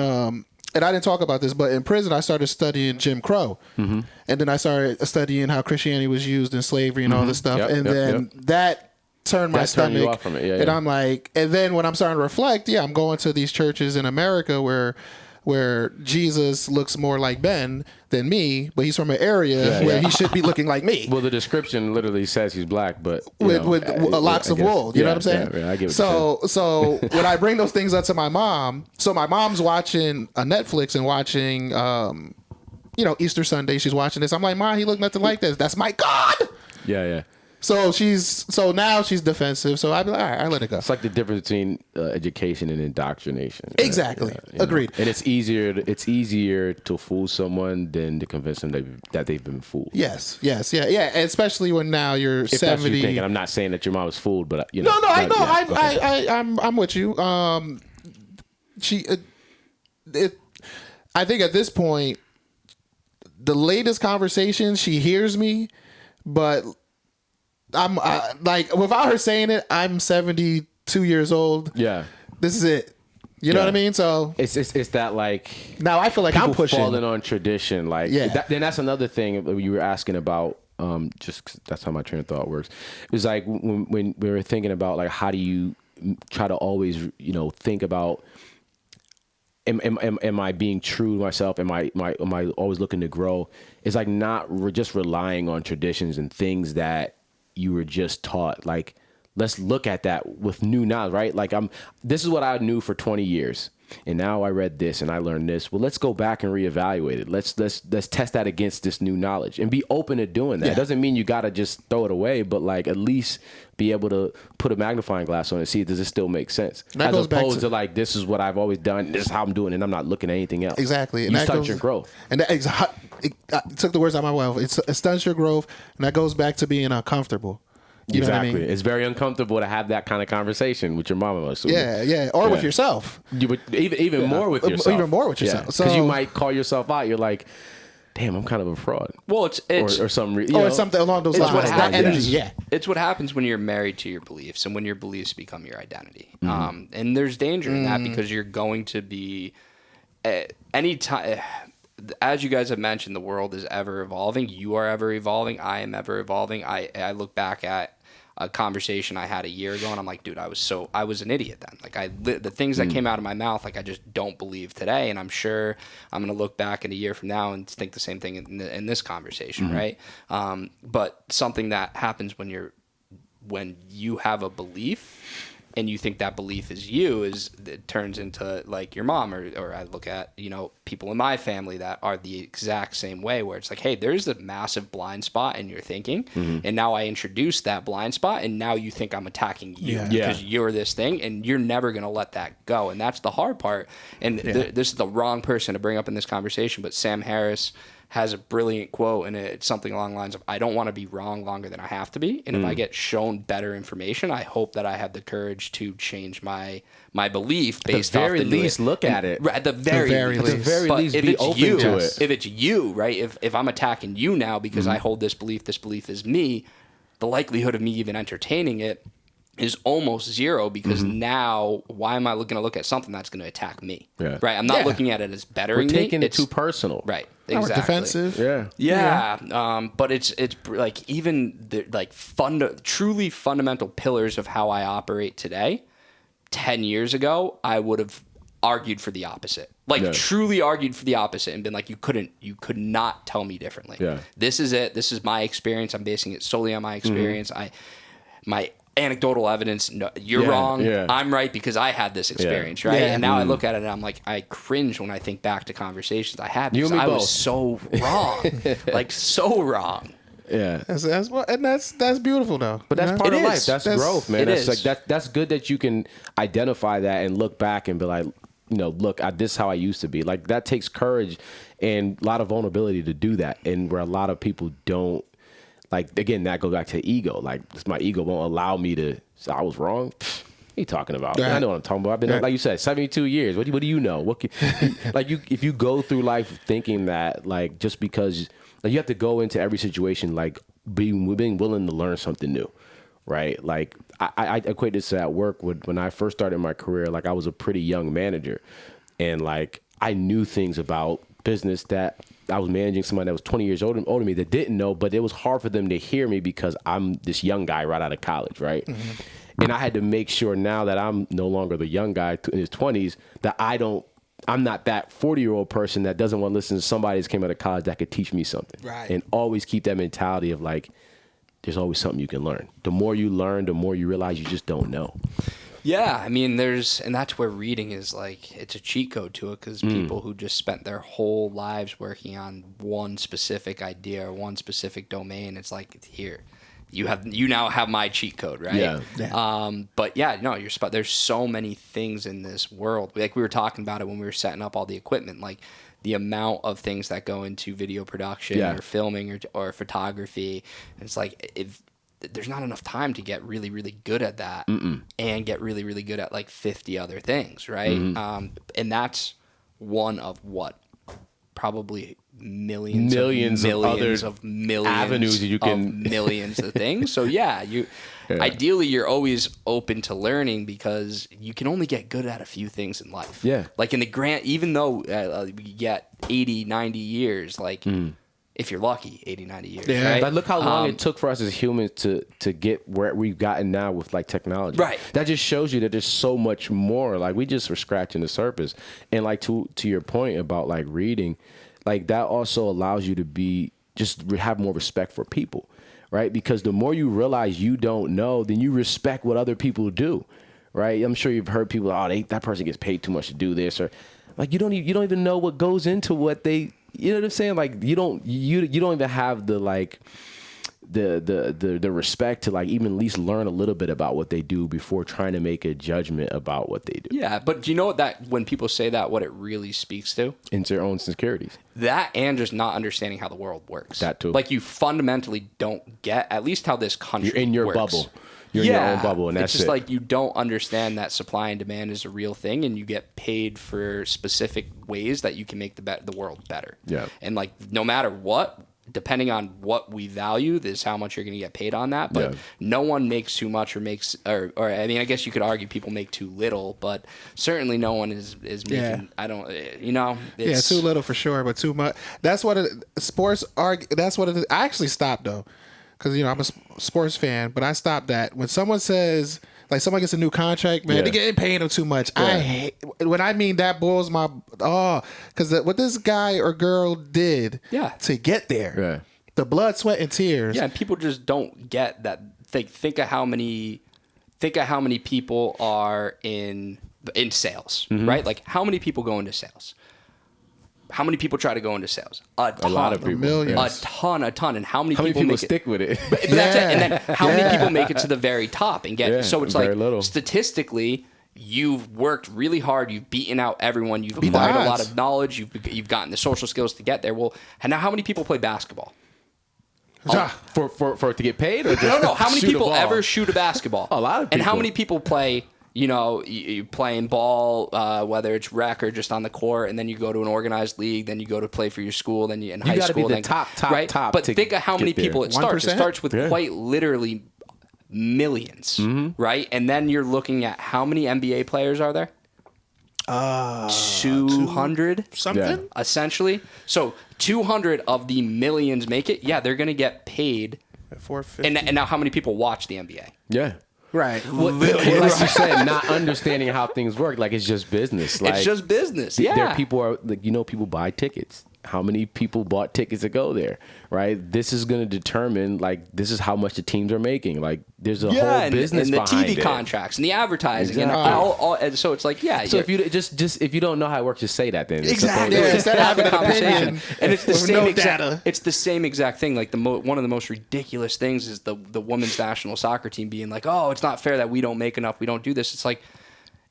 and I didn't talk about this, but in prison I started studying Jim Crow, and then I started studying how Christianity was used in slavery and all this stuff, Yep, and yep, then that turned my That turned you stomach, off from it. Yeah, and yeah. I'm like, and then when I'm starting to reflect, I'm going to these churches in America where Jesus looks more like Ben than me, but he's from an area where he should be looking like me. Well, the description literally says he's black, but With locks I of guess- wool. You know what I'm saying? Yeah, I get what you're saying. So when I bring those things up to my mom, so my mom's watching a Netflix and watching, Easter Sunday. She's watching this. I'm like, Mom, he looked nothing like this. That's my God. Yeah. So now she's defensive. So I'd be like, all right, I let it go. It's like the difference between education and indoctrination. Right? Exactly. You know? Agreed. And it's easier to fool someone than to convince them that they've been fooled. Yes. Yeah. And especially when now you're If that's what 70. you're thinking. I'm not saying that your mom was fooled, but you know. No, I know. Yeah, okay. I'm with you. I think at this point, the latest conversation, she hears me, but I'm like, without her saying it, I'm 72 years old. Yeah. This is it. You know what I mean? So it's that like now I feel like I'm pushing. falling on tradition. Like, then that's another thing you were asking about. Just 'cause that's how my train of thought works. It's like when we were thinking about like how do you try to always think about am I being true to myself? Am I always looking to grow? It's like not just relying on traditions and things that you were just taught. Like, let's look at that with new knowledge, right? Like this is what I knew for 20 years. And now I read this and I learned this. Well, let's go back and reevaluate it. Let's test that against this new knowledge and be open to doing that. Yeah. It doesn't mean you got to just throw it away, but like at least be able to put a magnifying glass on it and see, does it still make sense? That As goes back opposed to like, this is what I've always done. This is how I'm doing it, and I'm not looking at anything else. Exactly. You stunt your growth. And that it took the words out of my mouth. It stunts your growth, and that goes back to being uncomfortable. You know what I mean? It's very uncomfortable to have that kind of conversation with your mama. Yeah. Or with yourself. You would even more with yourself. Even more with yourself. Because you might call yourself out. You're like, damn, I'm kind of a fraud. Well, it's or something. It's something along those lines. That energy, yeah. It's what happens when you're married to your beliefs and when your beliefs become your identity. And there's danger in that because you're going to be anytime. As you guys have mentioned, the world is ever evolving. You are ever evolving. I am ever evolving. I look back at a conversation I had a year ago, and I'm like, dude, I was an idiot then. Like the things that came out of my mouth, like I just don't believe today, and I'm sure I'm gonna look back in a year from now and think the same thing in this conversation, right? But something that happens when you have a belief and you think that belief is you, it turns into like your mom, or I look at, people in my family that are the exact same way, where it's like, hey, there's a massive blind spot in your thinking. And now I introduce that blind spot, and now you think I'm attacking you because you're this thing, and you're never going to let that go. And that's the hard part. And this is the wrong person to bring up in this conversation, but Sam Harris has a brilliant quote, and it's something along the lines of, I don't want to be wrong longer than I have to be. And if I get shown better information, I hope that I have the courage to change my belief based off the very least look at it. At the very least. At the very least, if be it's open you, to it. If it's you, right? If I'm attacking you now because I hold this belief is me, the likelihood of me even entertaining it is almost zero, because now why am I going to look at something that's going to attack me? Yeah. Right? I'm not looking at it as bettering We're taking me. it too personal. Right. Or Exactly. defensive. Yeah. But it's like even the like truly fundamental pillars of how I operate today. 10 years ago, I would have argued for the opposite. Truly argued for the opposite and been like, you could not tell me differently. Yeah. This is it. This is my experience. I'm basing it solely on my experience. My anecdotal evidence, no, you're wrong. Yeah. I'm right because I had this experience, right? Yeah. And now I look at it and I'm like, I cringe when I think back to conversations I had because You and me I both. was so wrong. Like so wrong. Yeah. That's beautiful though. But that's part It of is. life. That's That's- growth, man. it That's is. like that's good that you can identify that and look back and be like, look, this is how I used to be. Like that takes courage and a lot of vulnerability to do that. And where a lot of people don't, like, again, that goes back to ego. Like my ego won't allow me to say I was wrong. What are you talking about? Right. I know what I'm talking about. I've been, like you said, 72 years. What do you know? If you go through life thinking that, like, just because, like, you have to go into every situation, like, being willing to learn something new, right? Like, I equate this to at work. When I first started my career, like, I was a pretty young manager. And, like, I knew things about business that I was managing somebody that was 20 years older than me that didn't know, but it was hard for them to hear me because I'm this young guy right out of college, right? And I had to make sure now that I'm no longer the young guy in his 20s, that I'm not that 40-year-old person that doesn't want to listen to somebody that came out of college that could teach me something. Right. And always keep that mentality of like, there's always something you can learn. The more you learn, the more you realize you just don't know. Yeah, I mean, and that's where reading is like, it's a cheat code to it, because people who just spent their whole lives working on one specific idea or one specific domain, it's like, here, you now have my cheat code, right? Yeah. But yeah, no, you're spot. There's so many things in this world. Like we were talking about it when we were setting up all the equipment, like the amount of things that go into video production or filming or photography. And it's like, if there's not enough time to get really, really good at that and get really, really good at like 50 other things, right? And that's one of probably millions of other avenues you can of millions of things. So yeah, ideally you're always open to learning because you can only get good at a few things in life. Yeah. Like in the grant, even though you get 80, 90 years, like if you're lucky, 80, 90 years. Yeah. Right? But look how long it took for us as humans to get where we've gotten now with like technology. Right. That just shows you that there's so much more. Like we just were scratching the surface. And like to your point about like reading, like that also allows you to have more respect for people, right? Because the more you realize you don't know, then you respect what other people do, right? I'm sure you've heard people, that person gets paid too much to do this, or like you don't even know what goes into what they. You know what I'm saying? Like you don't even have the like the respect to like even at least learn a little bit about what they do before trying to make a judgment about what they do. Yeah, but do you know what that when people say that, what it really speaks to? Into their own insecurities. That and just not understanding how the world works. That too. Like you fundamentally don't get at least how this country You're in your works. bubble. You're in your own bubble, and that's it's just it. like you don't understand that supply and demand is a real thing, and you get paid for specific ways that you can make the world better. Yeah. And like no matter what, depending on what we value, this is how much you're going to get paid on that. But no one makes too much or I mean, I guess you could argue people make too little, but certainly no one is making. Yeah. I don't. It's, too little for sure, but too much. That's what sports are. That's what it is. I actually stopped though, because I'm a sports fan, but I stopped that when someone says like someone gets a new contract, man, they getting paid them too much. Yeah. I hate when I mean that boils my because what this guy or girl did to get there, the blood, sweat, and tears. Yeah, and people just don't get that. Think of how many people are in sales, right? Like how many people go into sales? How many people try to go into sales? A ton. A lot of people. Millions. A ton. And how many people make stick with it? But that's it. And then how many people make it to the very top and get? So it's like little. Statistically, you've worked really hard. You've beaten out everyone. You've acquired a lot of knowledge. You've gotten the social skills to get there. Well, and now how many people play basketball? For it to get paid, or just No. How many shoot a people ball? ever shoot a basketball? A lot of And how people. many people play? You playing ball, whether it's rec or just on the court, and then you go to an organized league, then you go to play for your school, then in high gotta be school, the then top, right? But to think of how many get there. people it starts. 1%? It starts with quite literally millions, right? And then you're looking at how many NBA players are there? 200 something. essentially. So 200 of the millions make it. Yeah, they're gonna get paid. And now, how many people watch the NBA? Yeah. Right. Well, like you said, not understanding how things work, like it's just business. Like, It's just business. Yeah. There people are like people buy tickets. How many people bought tickets to go there? Right. This is going to determine this is how much the teams are making. Like there's a whole business and the behind TV it. contracts and the advertising Exactly. and so it's like So if you just if you don't know how it works, just say that then. exactly Yeah, instead of having an conversation, opinion and it's the with same no exact. data. It's the same exact thing. Like one of the most ridiculous things is the women's national soccer team being like, oh, it's not fair that we don't make enough, we don't do this. It's like.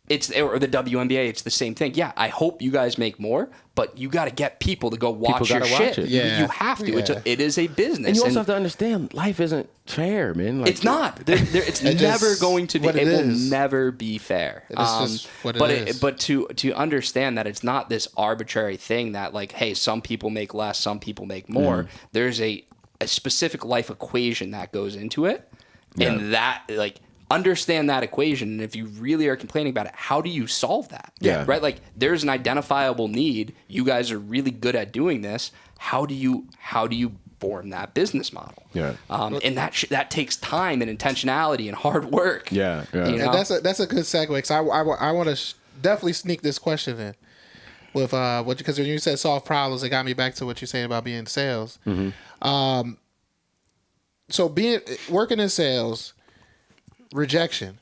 Or the WNBA, it's the same thing. Yeah, I hope you guys make more, but you got to get people to go watch your shit. It. Yeah. You have to. It is a business. And you also have to understand, life isn't fair, man. Like, It's not. It's never going to be. It will never be fair. It's just what it is. But to understand that it's not this arbitrary thing that like, hey, some people make less, some people make more. There's a specific life equation that goes into it, and that like. Understand that equation, and if you really are complaining about it, how do you solve that? Yeah. Right? Like there's an identifiable need. You guys are really good at doing this. How do you form that business model? Yeah. And that takes time and intentionality and hard work. Yeah. Yeah. You know? And that's a good segue because I want to definitely sneak this question in with because when you said solve problems, it got me back to what you're saying about being in sales. So working in sales. Rejection,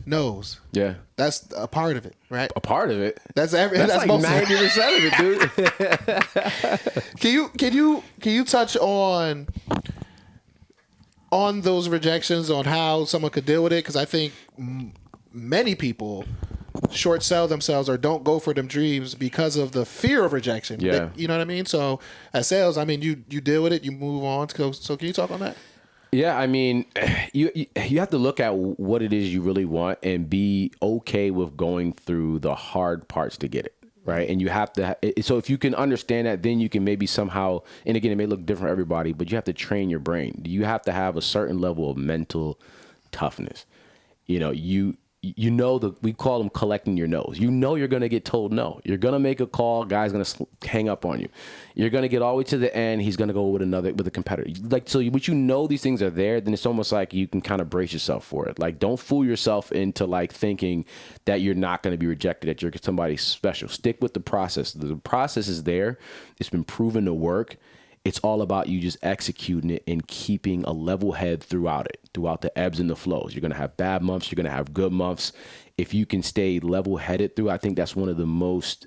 no's. Yeah, that's a part of it, right? a part of it. That's like most 90% of it, dude. Can you touch on those rejections, on how someone could deal with it? Because I think many people short sell themselves or don't go for them dreams because of the fear of rejection. Yeah, you know what I mean. So as sales, I mean, you deal with it, you move on. So can you talk on that? Yeah, I mean, you have to look at what it is you really want and be okay with going through the hard parts to get it. right? And you have to, so if you can understand that, then you can maybe somehow, and again, it may look different for everybody, but you have to train your brain. You have to have a certain level of mental toughness. You know, we call them collecting your no's. You know you're going to get told no. You're going to make a call, guy's going to hang up on you. You're going to get all the way to the end, he's going to go with a competitor. Like, so but you know these things are there, then it's almost like you can kind of brace yourself for it. Like, don't fool yourself into like thinking that you're not going to be rejected, that you're somebody special. Stick with the process. The process is there. It's been proven to work. It's all about you just executing it and keeping a level head throughout the ebbs and the flows. You're going to have bad months. You're going to have good months. If you can stay level headed through, I think that's one of the most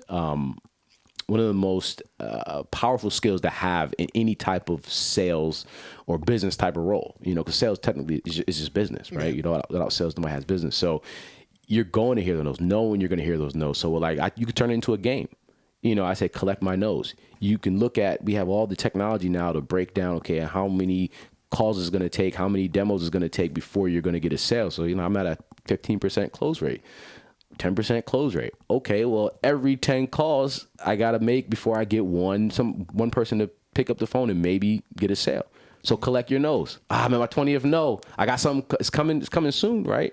powerful skills to have in any type of sales or business type of role. You know, because sales technically is just business, right? You know, without sales, nobody has business. So you're going to hear those no's, knowing you're going to hear those no's. So you could turn it into a game. You know, I say collect my no's. You can we have all the technology now to break down, okay, how many calls is going to take, how many demos is going to take before you're going to get a sale. So, you know, I'm at a 15% close rate, 10% close rate. Okay, well, every 10 calls I got to make before I get one person to pick up the phone and maybe get a sale. So collect your no's. I'm at my 20th no. I got something, it's coming soon, right?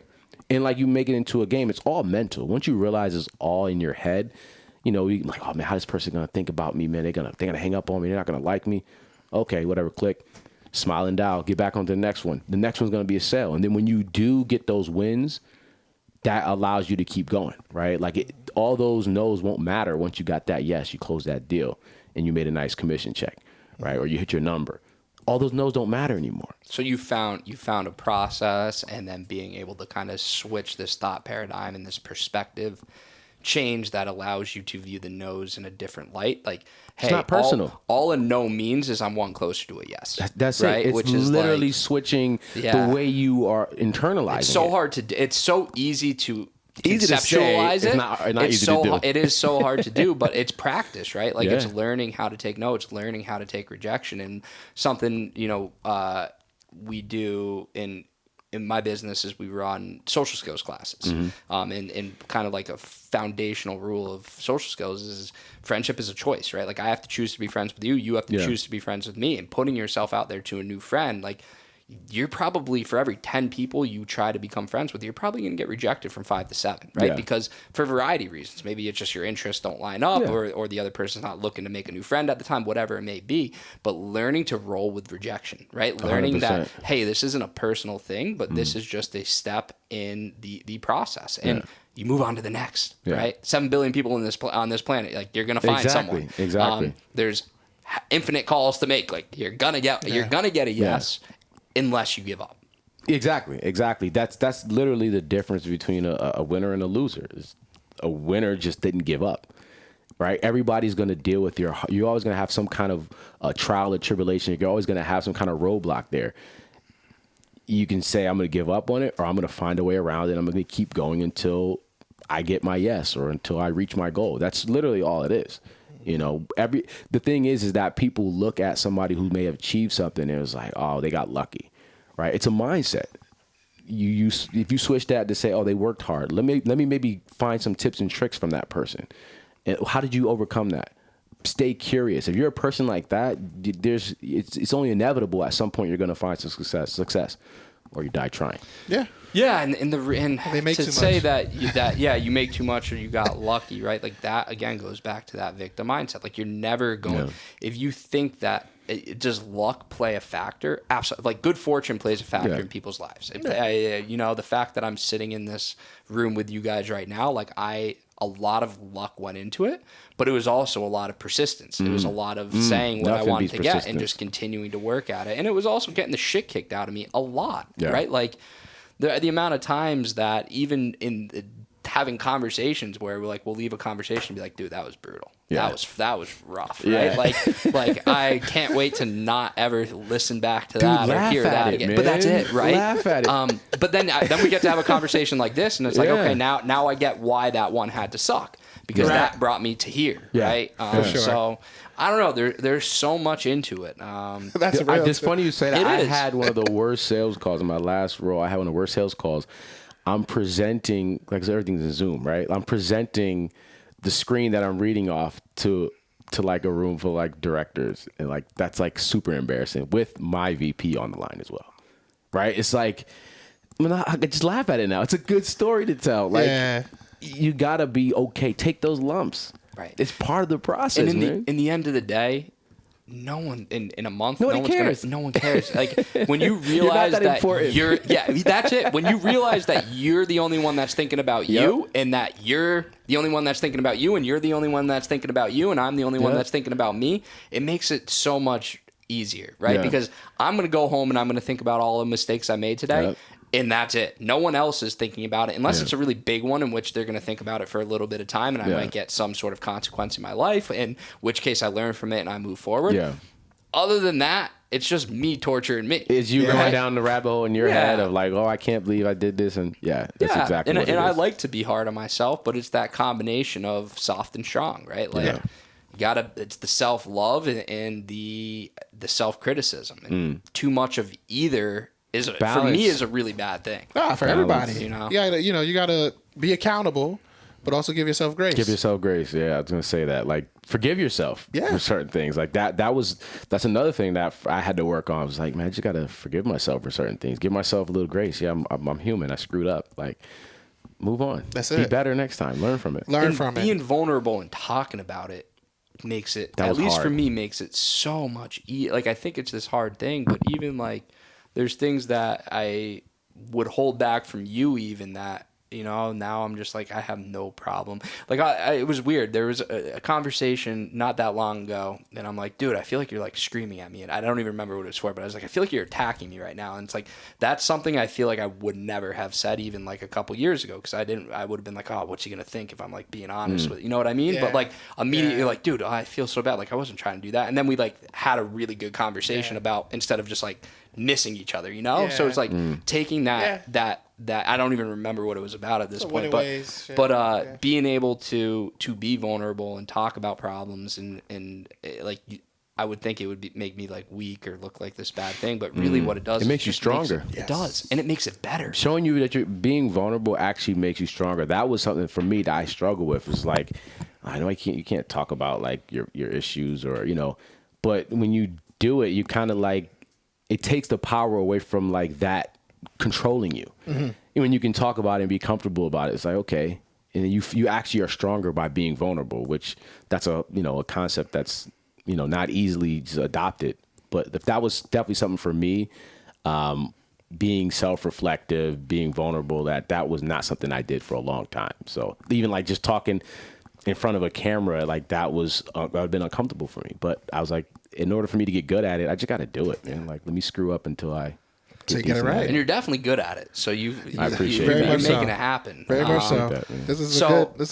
And like you make it into a game, it's all mental. Once you realize it's all in your head, you know, you like, oh man, how's this person gonna think about me, man? They're gonna hang up on me. They're not gonna like me. Okay, whatever. Click, smile and dial. Get back on to the next one. The next one's gonna be a sale. And then when you do get those wins, that allows you to keep going, right? Like all those no's won't matter once you got that yes. You closed that deal and you made a nice commission check, right? Or you hit your number. All those no's don't matter anymore. So you found a process, and then being able to kind of switch this thought paradigm and this perspective change that allows you to view the no's in a different light. Like, hey, it's not personal. All a no means is I'm one closer to a yes. That's right? it. It's Which is literally like, switching the way you are internalizing. It's so hard to do. It's so easy to easy conceptualize to say, it. It's not easy to do. It is so hard to do, but it's practice, right? Like it's learning how to take no. It's learning how to take rejection, and something we do in my business is we run social skills classes. And kind of like a foundational rule of social skills is friendship is a choice, right? Like I have to choose to be friends with you. You have to choose to be friends with me. And putting yourself out there to a new friend, like you're probably, for every 10 people you try to become friends with, you're probably going to get rejected from 5 to 7, right? Yeah. Because for a variety of reasons, maybe it's just your interests don't line up, or the other person's not looking to make a new friend at the time, whatever it may be. But learning to roll with rejection, right? Learning 100%. that, hey, this isn't a personal thing, but this is just a step in the process. And you move on to the next, right? 7 billion people on this planet. Like you're going to find someone. Exactly. There's infinite calls to make. Like you're going to get a yes. Unless you give up. Exactly. That's literally the difference between a winner and a loser. A winner just didn't give up, right? Everybody's going to deal with you're always going to have some kind of trial or tribulation. You're always going to have some kind of roadblock there. You can say, I'm going to give up on it, or I'm going to find a way around it. I'm going to keep going until I get my yes, or until I reach my goal. That's literally all it is. You know, the thing is that people look at somebody who may have achieved something and it's like, oh, they got lucky, right? It's a mindset. If you switch that to say, oh, they worked hard. Let me maybe find some tips and tricks from that person. And how did you overcome that? Stay curious. If you're a person like that, it's only inevitable at some point you're going to find some success, or you die trying. Yeah. Yeah, and they make to too say much. that you make too much or you got lucky, right? Like that again goes back to that victim mindset. Like you're never going if you think that does luck play a factor? Absolutely. Like good fortune plays a factor in people's lives. The fact that I'm sitting in this room with you guys right now, like a lot of luck went into it, but it was also a lot of persistence. It was a lot of saying what I wanted to get and just continuing to work at it. And it was also getting the shit kicked out of me a lot, right? Like the amount of times that even in having conversations where we'll leave a conversation and be like, dude, that was brutal. That was rough, right? Like I can't wait to not ever listen back to that or hear that again. Man. But that's it, right? Laugh at it. But then we get to have a conversation like this, and it's like, okay, now I get why that one had to suck, because that brought me to here, right? For sure. So I don't know. There's so much into it. That's real. It's funny you say that. It I is. had one of the worst sales calls in my last role. I had one of the worst sales calls. I'm presenting, like everything's in Zoom, right? I'm presenting the screen that I'm reading off to like a room full of like directors, and like that's like super embarrassing with my VP on the line as well, right? It's like, I mean, I could just laugh at it now. It's a good story to tell. Like, you gotta be okay. Take those lumps. Right. It's part of the process, and man. in the end of the day, no one in a month, Nobody cares. No one cares. Like when you You're not realize that that important. you're, yeah, that's it. When you realize that you're the only one that's thinking about you, and that you're the only one that's thinking about you, and you're the only one that's thinking about you, and I'm the only one that's thinking about me, it makes it so much easier, right? Yeah. Because I'm gonna go home and I'm gonna think about all the mistakes I made today. Yep. And that's it. No one else is thinking about it unless it's a really big one in which they're going to think about it for a little bit of time, and I might get some sort of consequence in my life, in which case I learn from it and I move forward. Yeah. Other than that, it's just me torturing me. It's you going down the rabbit hole in your head of like, oh, I can't believe I did this, and that's exactly what it is. And I like to be hard on myself, but it's that combination of soft and strong, right? Like you gotta. It's the self-love and the self-criticism, and too much of either is for me is a really bad thing. For everybody, you know. You gotta be accountable, but also give yourself grace. Give yourself grace. Yeah, I was gonna say that. Like, forgive yourself for certain things. Like that's another thing that I had to work on. I was like, man, I just gotta forgive myself for certain things. Give myself a little grace. Yeah, I'm human. I screwed up. Like, move on. That's Be it. better next time. Learn from it. Learn from Being it. vulnerable and talking about it makes it, That at was least for hard. me, makes it so much like I think it's this hard thing, but even like there's things that I would hold back from you, even that, now I'm just like, I have no problem. Like it was weird. There was a conversation not that long ago, and I'm like, dude, I feel like you're like screaming at me, and I don't even remember what it was for, but I was like, I feel like you're attacking me right now. And it's like, that's something I feel like I would never have said even like a couple years ago, because I would have been like, oh, what's he gonna think if I'm like being honest with, you know what I mean? Yeah. But like immediately like, dude, I feel so bad. Like I wasn't trying to do that. And then we like had a really good conversation about, instead of just like missing each other, So it's like taking that I don't even remember what it was about at this point, but being able to be vulnerable and talk about problems and like I would think it would make me like weak or look like this bad thing, but really what it does, It is makes you just stronger. It does, and it makes it better. Showing you that you're being vulnerable actually makes you stronger. That was something for me that I struggle with. It's like, I know you can't talk about like your issues or but when you do it, you kind of like, it takes the power away from like that controlling you. And when you can talk about it and be comfortable about it, it's like, okay. And you actually are stronger by being vulnerable, which that's a concept that's, not easily just adopted. But if that was definitely something for me, being self-reflective, being vulnerable, that was not something I did for a long time. So even like just talking in front of a camera, like that was, that would have been uncomfortable for me. But I was like, in order for me to get good at it, I just got to do it, man. Like, let me screw up until I get it decent right. at And you're definitely good at it. So I appreciate Very that. you're much making so. it happen. Very much so. that, man. This is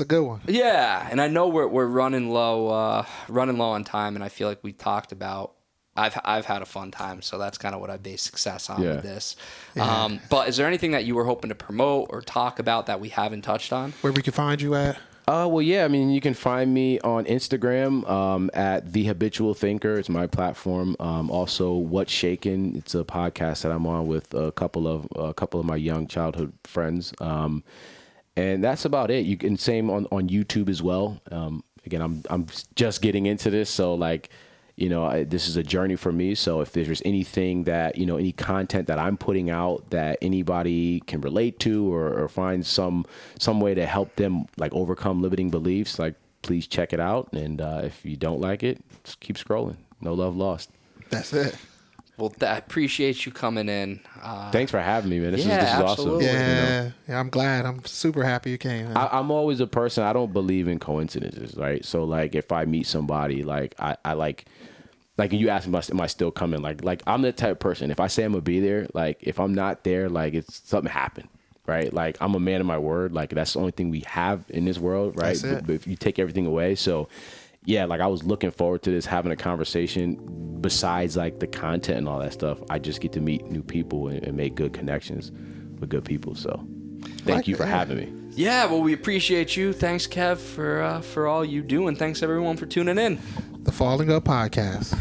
a good one. Yeah, and I know we're running low on time, and I feel like we talked about. I've had a fun time, so that's kind of what I base success on with this. But is there anything that you were hoping to promote or talk about that we haven't touched on? Where we can find you at? Well, yeah. I mean, you can find me on Instagram at The Habitual Thinker. It's my platform. Also, What's Shaken. It's a podcast that I'm on with a couple of my young childhood friends. And that's about it. You can same on YouTube as well. Again, I'm just getting into this, so like, this is a journey for me. So if there's anything that, any content that I'm putting out that anybody can relate to or find some way to help them like overcome limiting beliefs, like please check it out. And if you don't like it, just keep scrolling. No love lost. That's it. Well, I appreciate you coming in. Thanks for having me, man. This is absolutely. awesome. Yeah, I'm glad. I'm super happy you came. Man. I'm always a person, I don't believe in coincidences, right? So like if I meet somebody, like I like you asked me, am I still coming? Like I'm the type of person, if I say I'm gonna be there, like if I'm not there, like it's something happened, right? Like I'm a man of my word. Like that's the only thing we have in this world, right? That's it. But if you take everything away, so yeah, like I was looking forward to this, having a conversation. Besides like the content and all that stuff, I just get to meet new people and make good connections with good people. So thank you for having me. Yeah, well, we appreciate you. Thanks, Kev, for all you do, and thanks everyone for tuning in. The Falling Up Podcast.